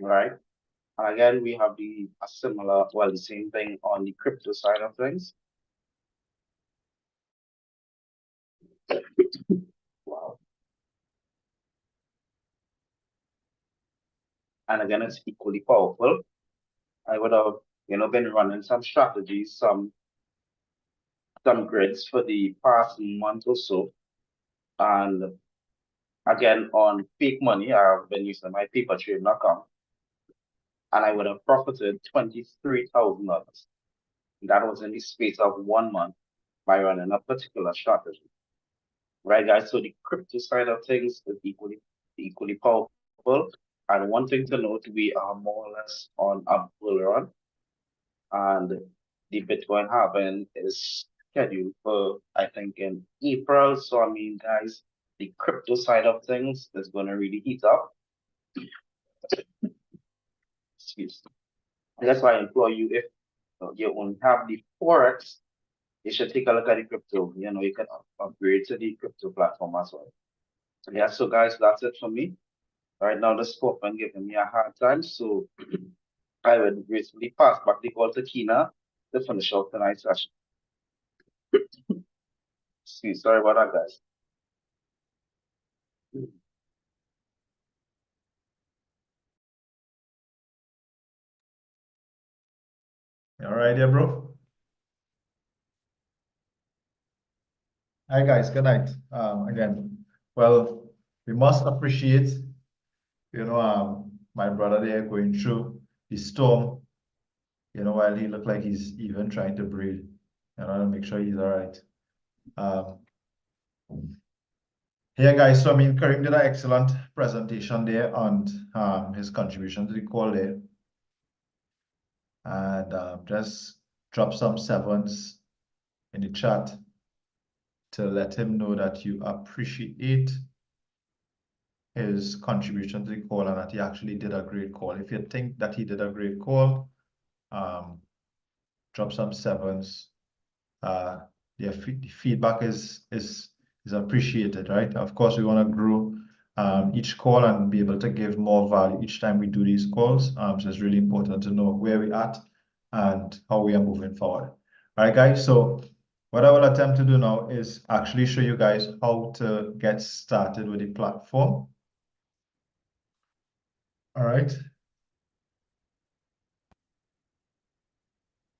Speaker 12: Right? And again, we have the same thing on the crypto side of things. Wow. And again, it's equally powerful. I would have, been running some strategies, some grids for the past month or so. And again, on fake money, I've been using my paper trading account, and I would have profited $23,000. That was in the space of 1 month by running a particular strategy. Right, guys? So the crypto side of things is equally powerful. And one thing to note, we are more or less on a bull run, and the Bitcoin halving is scheduled for, I think, in April. So I mean, guys, the crypto side of things is going to really heat up. Excuse me. That's why I implore you, if you only have the Forex, you should take a look at the crypto. You can upgrade to the crypto platform as well. Yeah, so guys, that's it for me. Right now, the Scorpion giving me a hard time, so I would gracefully pass back the call to Kina to finish off tonight's session. Sorry about that, guys.
Speaker 11: All right, yeah, bro. Hi, guys. Good night. Again, well, we must appreciate, my brother there going through the storm, while he looked like he's even trying to breathe, to make sure he's all right. Yeah, guys, so I mean, Karim did an excellent presentation there on his contribution to the call there. And just drop some sevens in the chat to let him know that you appreciate his contribution to the call and that he actually did a great call. If you think that he did a great call, drop some sevens. The feedback is appreciated, right? Of course, we want to grow each call and be able to give more value each time we do these calls. So it's really important to know where we're at and how we are moving forward. All right, guys. So what I will attempt to do now is actually show you guys how to get started with the platform. All right.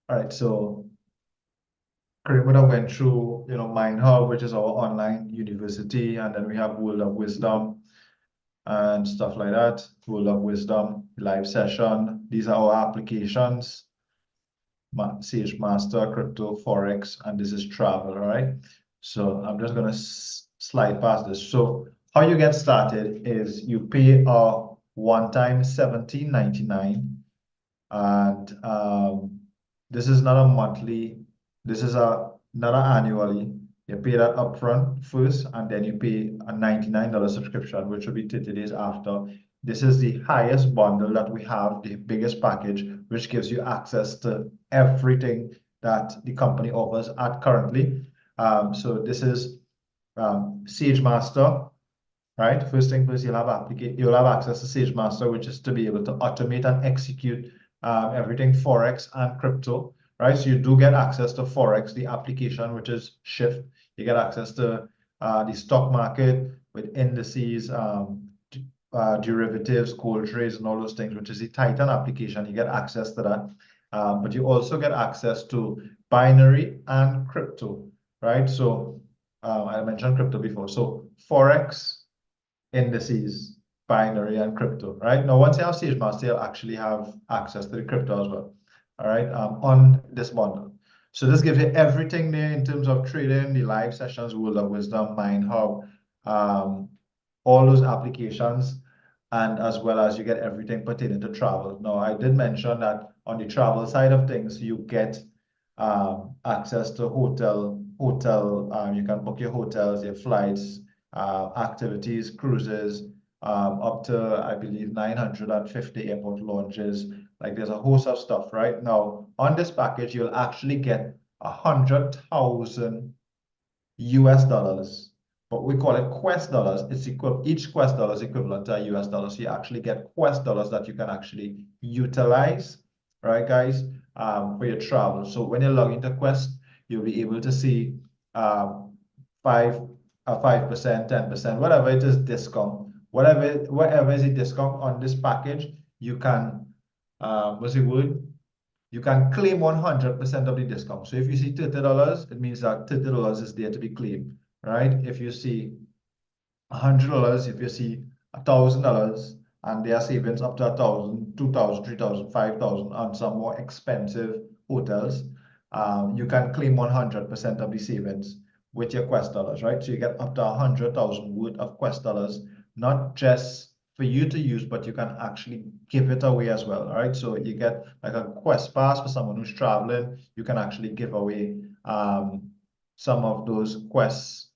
Speaker 11: All right. So Karim would have went through, MindHub, which is our online university, and then we have World of Wisdom and stuff like that. World of Wisdom, live session. These are our applications. Sage Master, Crypto, Forex, and this is travel, all right? So I'm just gonna slide past this. So how you get started is you pay a one-time $17.99, and this is not a monthly, this is not an annually. You pay that upfront first, and then you pay a $99 subscription, which will be 30 days after. This is the highest bundle that we have, the biggest package, which gives you access to everything that the company offers at currently. So this is Sage Master, right? First thing first, you'll have access to Sage Master, which is to be able to automate and execute everything Forex and crypto, right? So you do get access to Forex, the application, which is Shift. You get access to the stock market with indices, derivatives, gold trades, and all those things, which is the Titan application. You get access to that. But you also get access to binary and crypto, right? So I mentioned crypto before. So Forex, indices, binary, and crypto, right? Now, once you have Sage Master, you'll actually have access to the crypto as well, all right, on this bundle. So this gives you everything there in terms of trading, the live sessions, World of Wisdom, Mind Hub, all those applications, and as well as you get everything pertaining to travel. Now, I did mention that on the travel side of things, you get access to hotel. You can book your hotels, your flights, activities, cruises, up to, I believe, 950 airport lounges. Like there's a host of stuff, right? Now, on this package, you'll actually get 100,000 US dollars, but we call it Quest dollars. Each Quest dollar is equivalent to a US dollar. So you actually get Quest dollars that you can actually utilize, right, guys, for your travel. So when you log into Quest, you'll be able to see 5%, 10%, whatever it is, discount. Whatever is a discount on this package, you can, what's the word? You can claim 100% of the discount. So if you see $30, it means that $30 is there to be claimed, right? If you see $100, if you see $1,000, and there are savings up to 1,000, 2,000, 3,000, 5,000 on some more expensive hotels, you can claim 100% of the savings with your Quest dollars, right? So you get up to 100,000 worth of Quest dollars, not just for you to use, but you can actually give it away as well, all right? So you get like a Quest pass for someone who's traveling. You can actually give away some of those Quest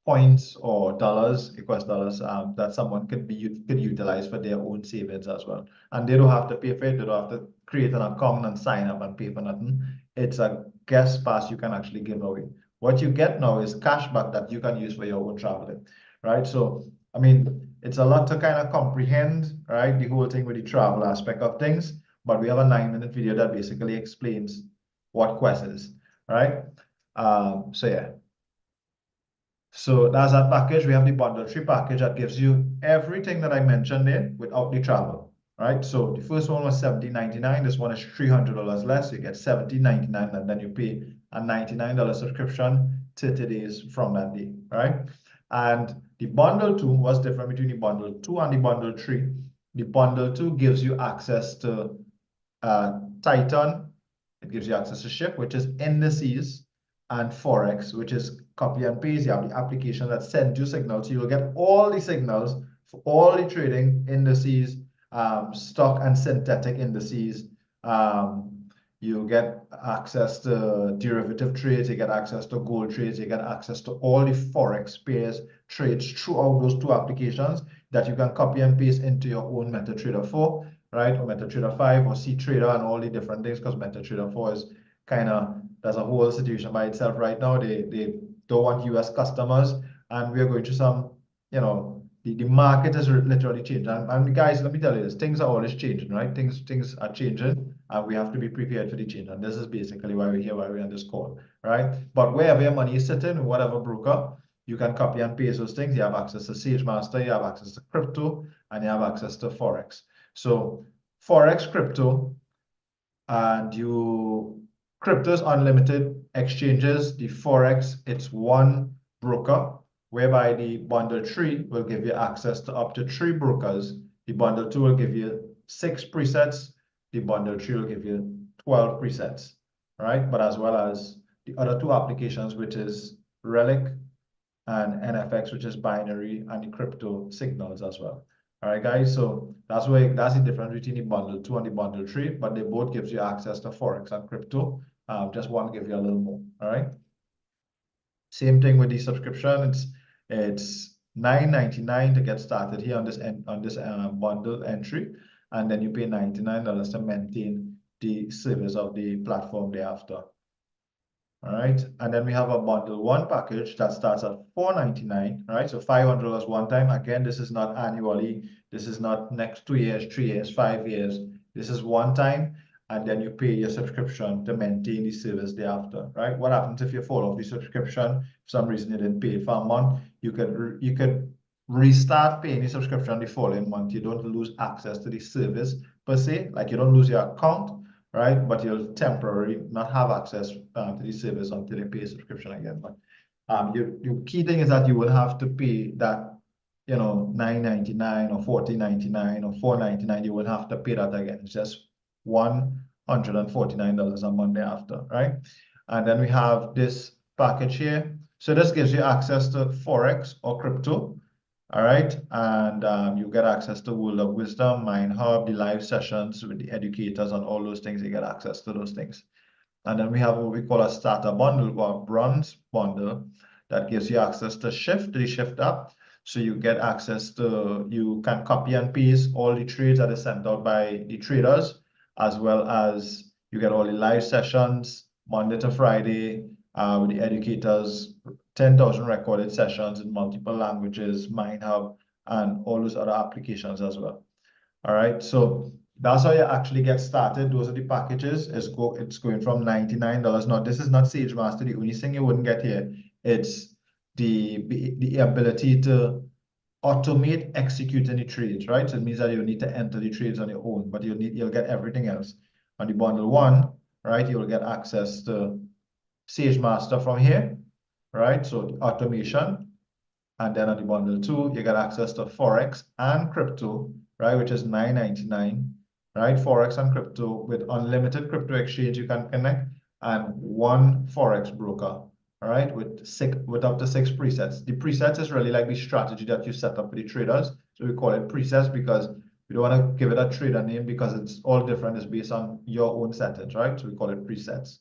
Speaker 11: points or dollars, Quest dollars, that someone could utilize for their own savings as well. And they don't have to pay for it. They don't have to create an account and sign up and pay for nothing. It's a guest pass you can actually give away. What you get now is cash back that you can use for your own traveling, right? So, I mean, it's a lot to kind of comprehend, right? The whole thing with the travel aspect of things, but we have a 9-minute video that basically explains what Quest is, right? So yeah. So that's that package. We have the bundle 3 package that gives you everything that I mentioned there without the travel, right? So the first one was $70.99. This one is $300 less. You get $70.99, and then you pay a $99 subscription 30 days from that day, right? And the bundle 2 was different between the bundle 2 and the bundle 3. The bundle 2 gives you access to Titan. It gives you access to SHIB, which is indices, and Forex, which is copy and paste. You have the application that sends you signals. So you'll get all the signals for all the trading, indices, stock and synthetic indices. You get access to derivative trades, you get access to gold trades, you get access to all the Forex pairs trades throughout those 2 applications that you can copy and paste into your own MetaTrader 4, right? Or MetaTrader 5 or CTrader and all the different things, because MetaTrader 4 is kind of, there's a whole situation by itself right now. They don't want US customers, and we are going through some, you know, the market is literally changing. And guys, let me tell you this, things are always changing, right? Things are changing, and we have to be prepared for the change. And this is basically why we're here, why we're on this call, right? But wherever your money is sitting, whatever broker, you can copy and paste those things. You have access to SageMaster, you have access to crypto, and you have access to Forex. So Forex, crypto, and crypto's unlimited exchanges. The Forex, it's one broker, whereby the bundle 3 will give you access to up to 3 brokers. The bundle 2 will give you 6 presets. The bundle 3 will give you 12 presets, right? But as well as the other 2 applications, which is Relic and NFX, which is binary, and the crypto signals as well. All right, guys, so that's the difference between the bundle 2 and the bundle 3, but they both gives you access to Forex and crypto. Just one give you a little more, all right? Same thing with the subscription. It's $9.99 to get started here on this bundle entry, and then you pay $99 to maintain the service of the platform thereafter. All right, and then we have a bundle 1 package that starts at $4.99, right? So $500 one time. Again, this is not annually. This is not next 2 years, 3 years, 5 years. This is one time, and then you pay your subscription to maintain the service thereafter, right? What happens if you fall off the subscription? For some reason you didn't pay it for a month, you could restart paying the subscription the following month. You don't lose access to the service per se, like you don't lose your account, right? But you'll temporarily not have access to the service until you pay a subscription again. But your key thing is that you will have to pay that, you know, $9.99 or $14.99 or $4.99. You will have to pay that again. It's just one $149 a month thereafter, right? And then we have this package here. So this gives you access to Forex or crypto, all right? And you get access to World of Wisdom, Mind Hub, the live sessions with the educators and all those things. You get access to those things. And then we have what we call a starter bundle or bronze bundle that gives you access to Shift, the Shift app. So you get access to, you can copy and paste all the trades that are sent out by the traders, as well as you get all the live sessions Monday to Friday with the educators, 10,000 recorded sessions in multiple languages, Mind Hub, and all those other applications as well. All right, so that's how you actually get started. Those are the packages. It's going from $99. Now, this is not SageMaster. The only thing you wouldn't get here, it's the ability to automate executing the trades, right? So it means that you need to enter the trades on your own, but you'll get everything else. On the bundle 1, right, you'll get access to SageMaster from here, right? So the automation. And then on the bundle 2, you get access to Forex and crypto, right, which is $9.99, right? Forex and crypto with unlimited crypto exchange you can connect, and one Forex broker, all right, with up to 6 presets. The presets is really like the strategy that you set up for the traders. So we call it presets because we don't want to give it a trader name because it's all different. It's based on your own settings, right? So we call it presets.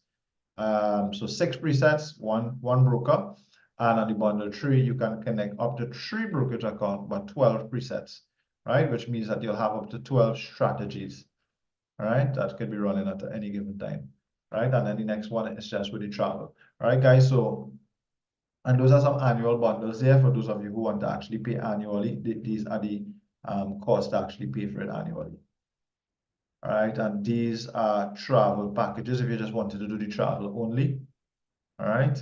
Speaker 11: So 6 presets, one broker. And on the bundle 3, you can connect up to 3 brokerage accounts, but 12 presets, right? Which means that you'll have up to 12 strategies, all right? That could be running at any given time, right? And then the next one is just with the travel, all right, guys? So, and those are some annual bundles there for those of you who want to actually pay annually. These are the costs to actually pay for it annually, all right? And these are travel packages if you just wanted to do the travel only, all right?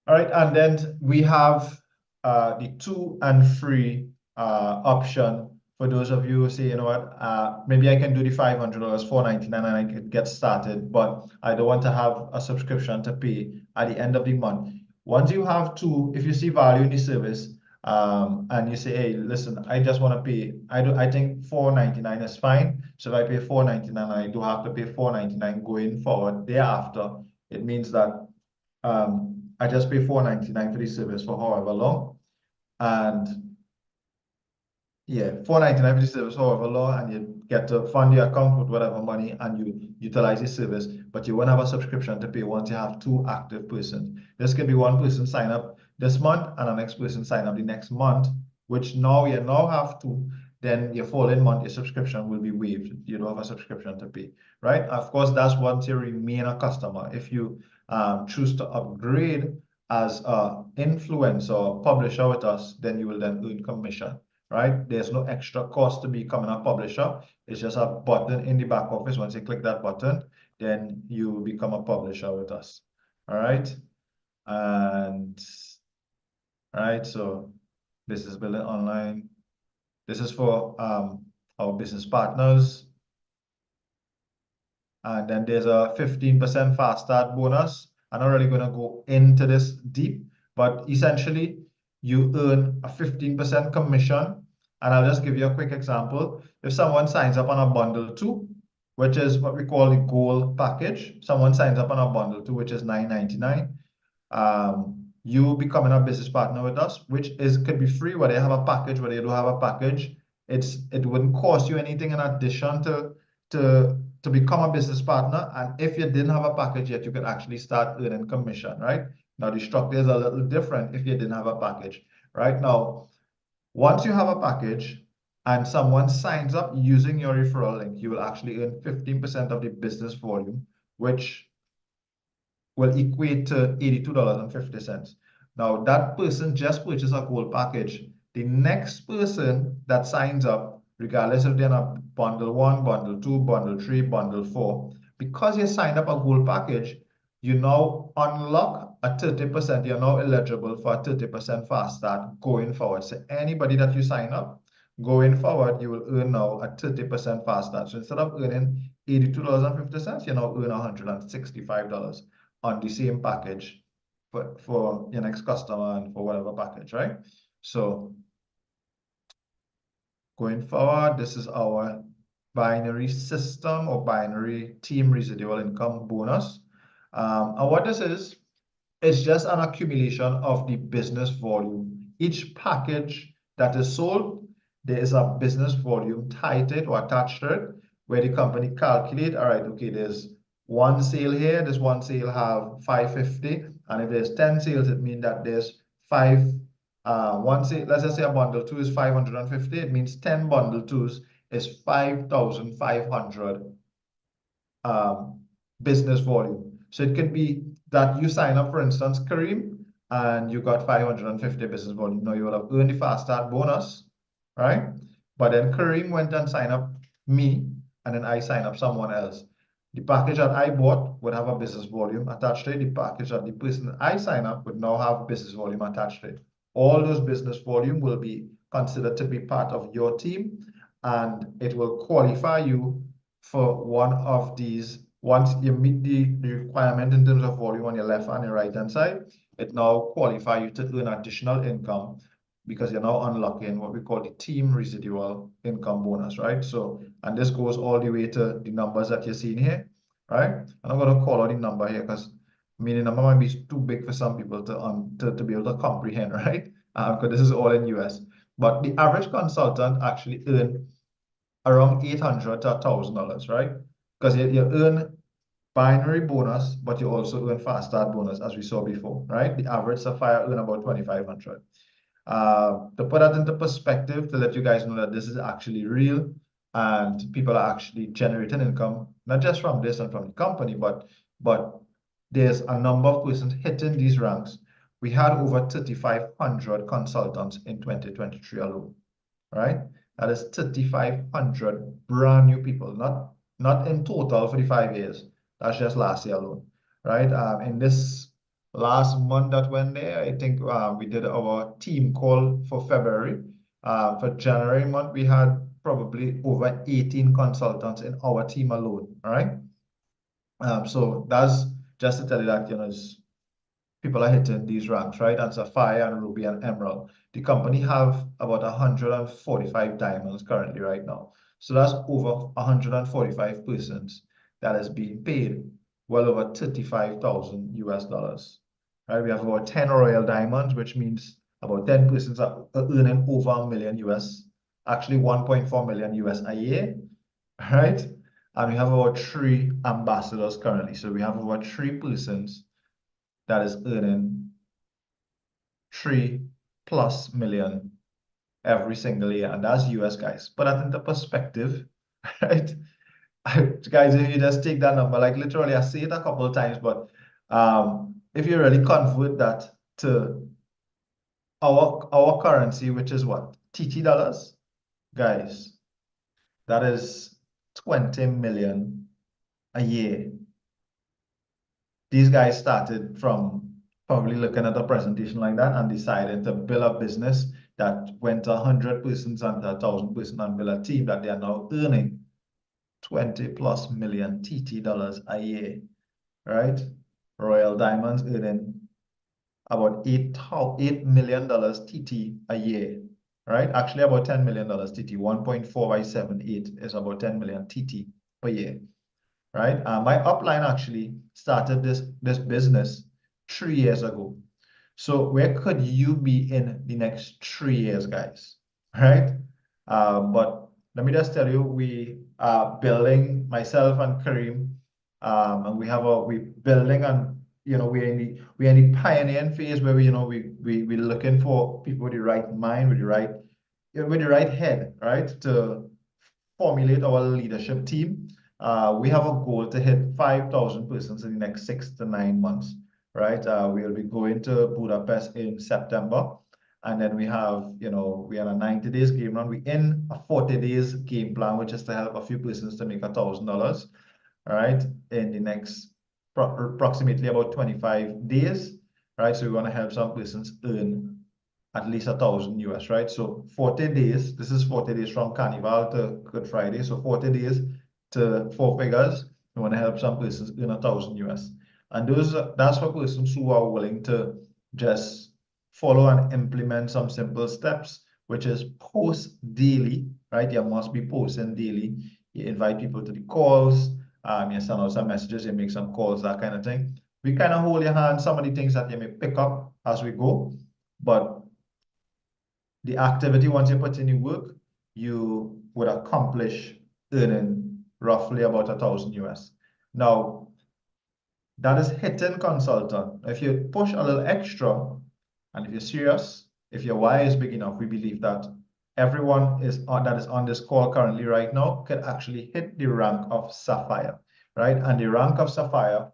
Speaker 11: All right, and then we have the 2 and free option for those of you who say, you know what, maybe I can do the $500, $499, and I can get started, but I don't want to have a subscription to pay at the end of the month. Once you have 2, if you see value in the service, and you say, hey, listen, I just want to pay, I think $499 is fine. So if I pay $499, I do have to pay $499 going forward. Thereafter, it means that I just pay $499 for the service for however long, and yeah, $499 for the service however long, and you get to fund your account with whatever money, and you utilize the service, but you won't have a subscription to pay once you have 2 active persons. This could be one person sign up this month and the next person sign up the next month, which now you have 2. Then your following month, your subscription will be waived. You don't have a subscription to pay, right? Of course, that's once you remain a customer. If you choose to upgrade as an influencer or publisher with us, then you will then earn commission, right? There's no extra cost to becoming a publisher. It's just a button in the back office. Once you click that button, then you become a publisher with us, all right? And all right, so business building online. This is for our business partners. And then there's a 15% fast start bonus. I'm not really going to go into this deep, but essentially you earn a 15% commission. And I'll just give you a quick example. If someone signs up on a bundle 2, which is what we call the gold package, someone signs up on a bundle 2, which is $9.99. You becoming a business partner with us, which could be free, whether you have a package, whether you don't have a package. It wouldn't cost you anything in addition to become a business partner. And if you didn't have a package yet, you could actually start earning commission, right? Now the structure is a little different if you didn't have a package. Right now, once you have a package and someone signs up using your referral link, you will actually earn 15% of the business volume, which will equate to $82.50. Now that person just purchased a gold package. The next person that signs up, regardless if they're in a bundle 1, bundle 2, bundle 3, bundle 4, because you signed up a gold package, you now unlock a 30%. You're now eligible for a 30% fast start going forward. So anybody that you sign up, going forward, you will earn now a 30% fast start. So instead of earning $82.50, you now earn $165 on the same package for your next customer and for whatever package, right? So going forward, this is our binary system or binary team residual income bonus. And what this is, it's just an accumulation of the business volume. Each package that is sold, there is a business volume tied to it or attached to it, where the company calculate, all right, okay, there's one sale here, this one sale have 550, and if there's 10 sales, it means that there's one sale, let's just say a bundle 2 is 550, it means 10 bundle 2s is 5,500 business volume. So it could be that you sign up, for instance, Kareem, and you got 550 business volume. Now you will have earned the fast start bonus, right? But then Kareem went and signed up me, and then I signed up someone else. The package that I bought would have a business volume attached to it. The package that the person that I sign up would now have business volume attached to it. All those business volume will be considered to be part of your team, and it will qualify you for one of these. Once you meet the requirement in terms of volume on your left and your right hand side, it now qualifies you to earn additional income because you're now unlocking what we call the team residual income bonus, right? So, and this goes all the way to the numbers that you're seeing here, right? And I'm going to call out the number here because the number might be too big for some people to be able to comprehend, right? Because this is all in US. But the average consultant actually earn around $800 to $1,000, right? Because you earn binary bonus, but you also earn fast start bonus, as we saw before, right? The average Sapphire earn about $2,500. To put that into perspective, to let you guys know that this is actually real and people are actually generating income, not just from this and from the company, but there's a number of persons hitting these ranks. We had over 3,500 consultants in 2023 alone, right? That is 3,500 brand new people, not in total for the 5 years. That's just last year alone, right? In this last month that went there, I think we did our team call for February. For January month, we had probably over 18 consultants in our team alone, all right? So that's just to tell you that, people are hitting these ranks, right? And Sapphire and Ruby and Emerald. The company have about 145 diamonds currently right now. So that's over 145 persons that is being paid well over $35,000 US, right? We have about 10 royal diamonds, which means about 10 persons are earning over $1 million US, actually 1.4 million US a year, right? And we have about 3 ambassadors currently. So we have over 3 persons that is earning $3+ million every single year, and that's US, guys. Put that into perspective, right? Guys, if you just take that number, like literally, I say it a couple of times, but if you really convert that to our currency, which is what? TT dollars, guys, that is 20 million a year. These guys started from probably looking at a presentation like that and decided to build a business that went to 100 persons and 1,000 persons and build a team that they are now earning 20+ million TT dollars a year, right? Royal Diamonds earning about $8 million TT a year, right? Actually, about $10 million TT. 1.4 by 7.8 is about 10 million TT per year, right? My upline actually started this business 3 years ago. So where could you be in the next 3 years, guys? Right? But let me just tell you, we are building, myself and Kareem, and we're building, and we're in the pioneering phase where we're looking for people with the right mind, with the right head, right, to formulate our leadership team. We have a goal to hit 5,000 persons in the next 6 to 9 months, right? We'll be going to Budapest in September. And then we have, we are a 90 days game run. We're in a 40 days game plan, which is to help a few persons to make $1,000, all right, in the next approximately about 25 days, right? So we want to help some persons earn at least $1,000 US, right? So 40 days, this is 40 days from Carnival to Good Friday. So 40 days to 4 figures. We want to help some persons earn $1,000 US. And that's for persons who are willing to just follow and implement some simple steps, which is post daily, right? You must be posting daily. you invite people to the calls, you send out some messages, you make some calls, that kind of thing. We kind of hold your hand, some of the things that you may pick up as we go, but the activity, once you put in the work, you would accomplish earning roughly about 1,000 US. Now, that is hitting consultant. If you push a little extra, and if you're serious, if your why is big enough, we believe that everyone that is on this call currently right now could actually hit the rank of Sapphire, right? And the rank of Sapphire,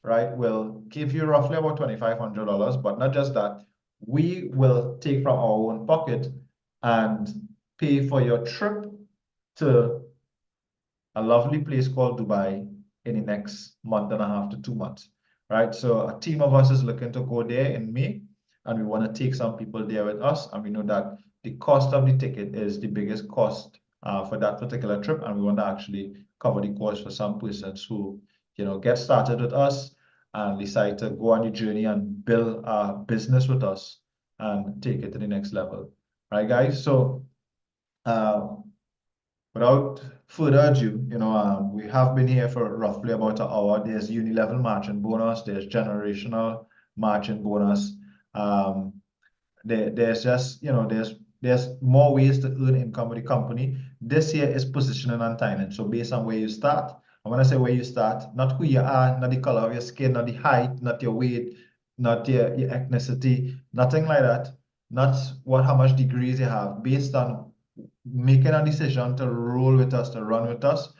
Speaker 11: right, will give you roughly about $2,500. But not just that, we will take from our own pocket and pay for your trip to a lovely place called Dubai in the next month and a half to 2 months, right? So a team of us is looking to go there in May, and we want to take some people there with us. And we know that the cost of the ticket is the biggest cost for that particular trip. And we want to actually cover the cost for some persons who, get started with us and decide to go on the journey and build a business with us and take it to the next level. Right, guys? So without further ado, we have been here for roughly about an hour. There's uni-level margin bonus, there's generational margin bonus. There's just, there's more ways to earn income with the company. This year is positioning and timing. So based on where you start, and when I say where you start, not who you are, not the color of your skin, not the height, not your weight, not your ethnicity, nothing like that. Not how much degrees you have, based on making a decision to roll with us, to run with us.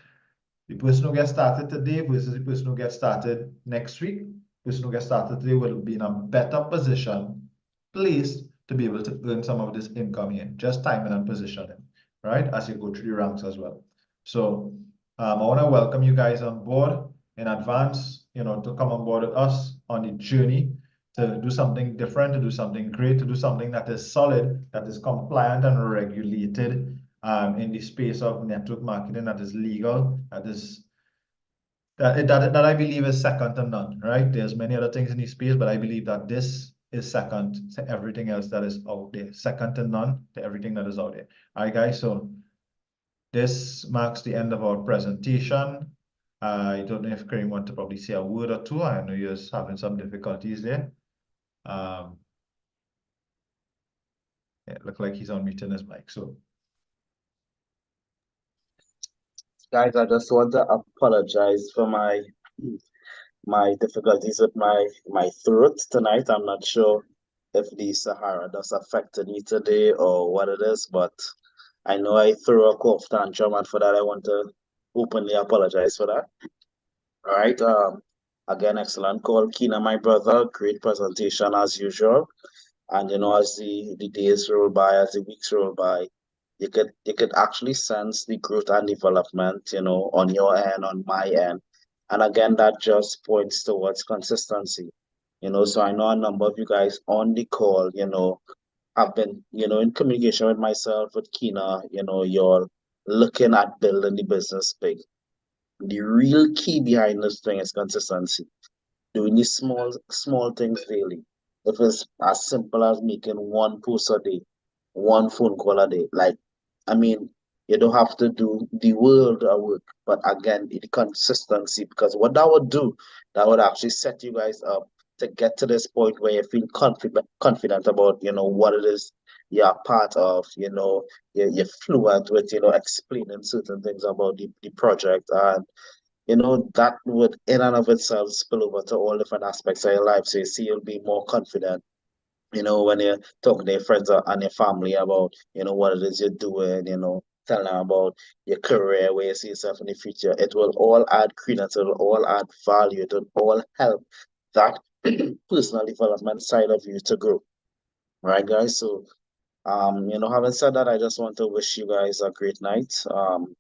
Speaker 11: The person who gets started today versus the person who gets started next week, the person who gets started today will be in a better position, placed to be able to earn some of this income here, just timing and positioning, right? As you go through the ranks as well. So I want to welcome you guys on board in advance, to come on board with us on the journey to do something different, to do something great, to do something that is solid, that is compliant and regulated in the space of network marketing, that is legal, that I believe is second to none, right? There's many other things in this space, but I believe that this is second to everything else that is out there, second to none to everything that is out there. All right, guys, so this marks the end of our presentation. I don't know if Kareem want to probably say a word or two. I know you're having some difficulties there. Yeah, it looks like he's unmuting his mic. So,
Speaker 12: Guys, I just want to apologize for my difficulties with my throat tonight. I'm not sure if the Sahara dust affected me today or what it is, but I know I threw a cough tantrum, and for that I want to openly apologize for that. All right. Again, excellent call, Keena, my brother. Great presentation as usual. And as the days roll by, as the weeks roll by, you could actually sense the growth and development, on your end, on my end. And again, that just points towards consistency. So I know a number of you guys on the call, have been, in communication with myself, with Keena, you're looking at building the business big. The real key behind this thing is consistency. Doing these small things daily. If it's as simple as making one post a day, one phone call a day, you don't have to do the world of work, but again, the consistency, because what that would do, that would actually set you guys up to get to this point where you feel confident about, what it is you're part of, you're fluent with, explaining certain things about the project. And that would in and of itself spill over to all different aspects of your life. So you see, you'll be more confident, when you're talking to your friends and your family about, what it is you're doing, telling them about your career, where you see yourself in the future. It will all add credence, it will all add value, it will all help that personal development side of you to grow. Right, guys? So having said that, I just want to wish you guys a great night.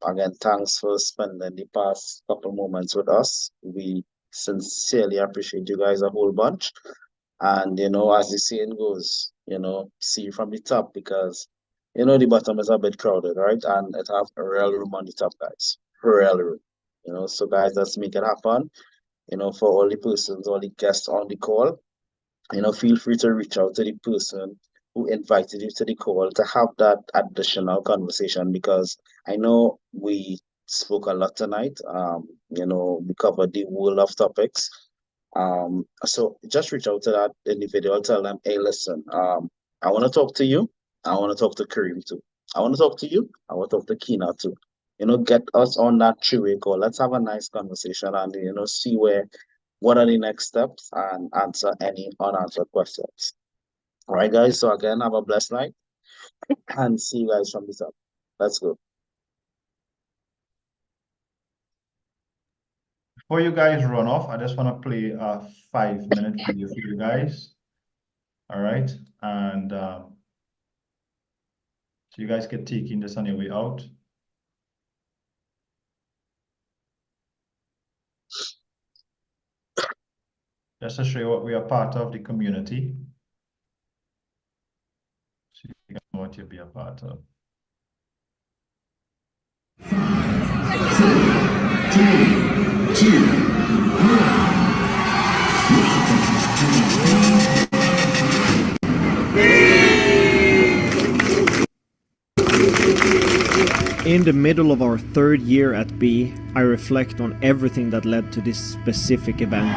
Speaker 12: Again, thanks for spending the past couple moments with us. We sincerely appreciate you guys a whole bunch. And, as the saying goes, see you from the top, because, the bottom is a bit crowded, right? And it have a real room on the top, guys. Real room. So guys, let's make it happen. For all the persons, all the guests on the call, feel free to reach out to the person who invited you to the call to have that additional conversation, because I know we spoke a lot tonight. We covered the world of topics. So just reach out to that individual, tell them, hey, listen, I want to talk to you. I want to talk to Kareem too. I want to talk to you. I want to talk to Kina too. Get us on that three-way call. Let's have a nice conversation and, see what are the next steps and answer any unanswered questions. All right, guys. So again, have a blessed night and see you guys from this up. Let's go.
Speaker 11: Before you guys run off, I just want to play a 5-minute video for you guys. All right. And so you guys can take in this on your way out. Just to show you what we are part of, the community. So you guys know what you'll be a part of. 3, 2, 1.
Speaker 3: In the middle of our 3rd year at B, I reflect on everything that led to this specific event.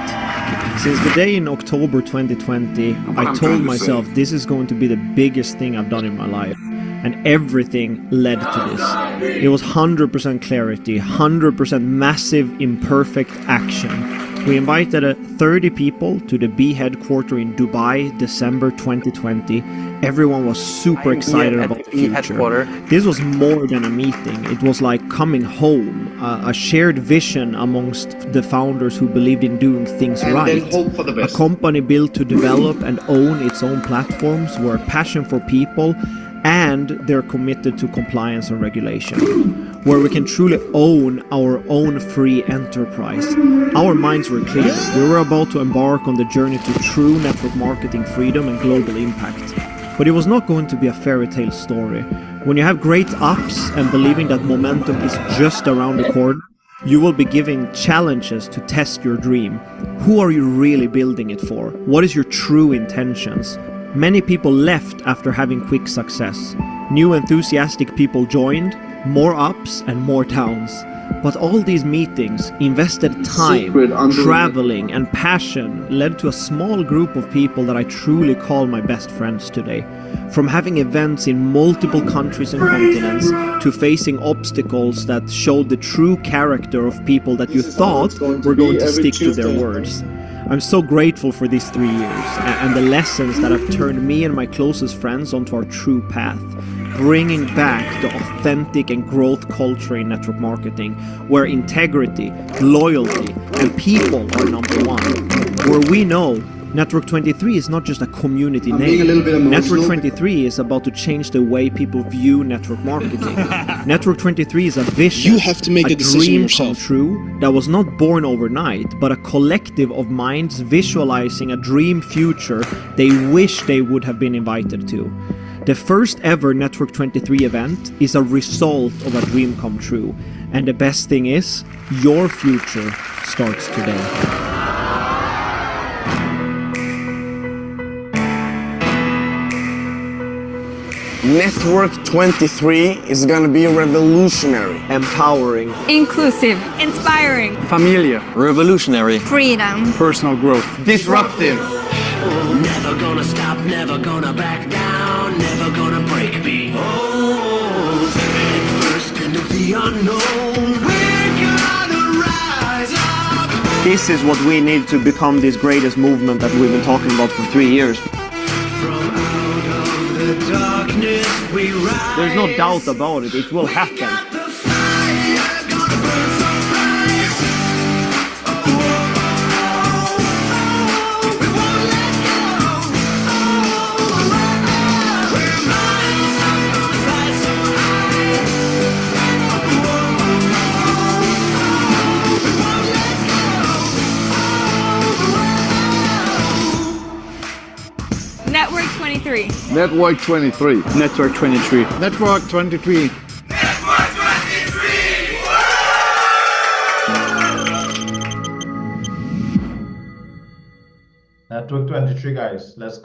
Speaker 3: Since the day in October 2020, I told myself this is going to be the biggest thing I've done in my life. And everything led to this. It was 100% clarity, 100% massive, imperfect action. We invited 30 people to the B headquarters in Dubai, December 2020. Everyone was super excited about the future. This was more than a meeting. It was like coming home, a shared vision amongst the founders who believed in doing things right. A company built to develop and own its own platforms, where passion for people and they're committed to compliance and regulation, where we can truly own our own free enterprise. Our minds were clear. We were about to embark on the journey to true network marketing freedom and global impact. But it was not going to be a fairy tale story. When you have great ups and believing that momentum is just around the corner, you will be given challenges to test your dream. Who are you really building it for? What is your true intentions? Many people left after having quick success. New enthusiastic people joined, more ups and more downs. But all these meetings, invested time, traveling and passion led to a small group of people that I truly call my best friends today. From having events in multiple countries and continents to facing obstacles that showed the true character of people that you thought were going to stick to their words. I'm so grateful for these 3 years and the lessons that have turned me and my closest friends onto our true path, bringing back the authentic and growth culture in network marketing, where integrity, loyalty, and people are number one, where we know Network 23 is not just a community name. Network 23 is about to change the way people view network marketing. Network 23 is a vision,
Speaker 13: you have to make a
Speaker 3: dream come true that was not born overnight, but a collective of minds visualizing a dream future they wish they would have been invited to. The first ever Network 23 event is a result of a dream come true. And the best thing is, your future starts today.
Speaker 13: Network 23 is gonna be revolutionary,
Speaker 3: empowering,
Speaker 7: Inclusive, inspiring,
Speaker 5: familiar, revolutionary,
Speaker 7: freedom,
Speaker 5: personal growth,
Speaker 13: disruptive.
Speaker 14: Never gonna stop, never gonna back down, never gonna break me. Oh, head first into the unknown. We're gonna rise up.
Speaker 3: This is what we need to become this greatest movement that we've been talking about for 3 years. There's no doubt about it, it will happen.
Speaker 7: Network 23.
Speaker 13: Network 23.
Speaker 5: Network 23.
Speaker 13: Network 23.
Speaker 11: Network 23, guys. Let's go.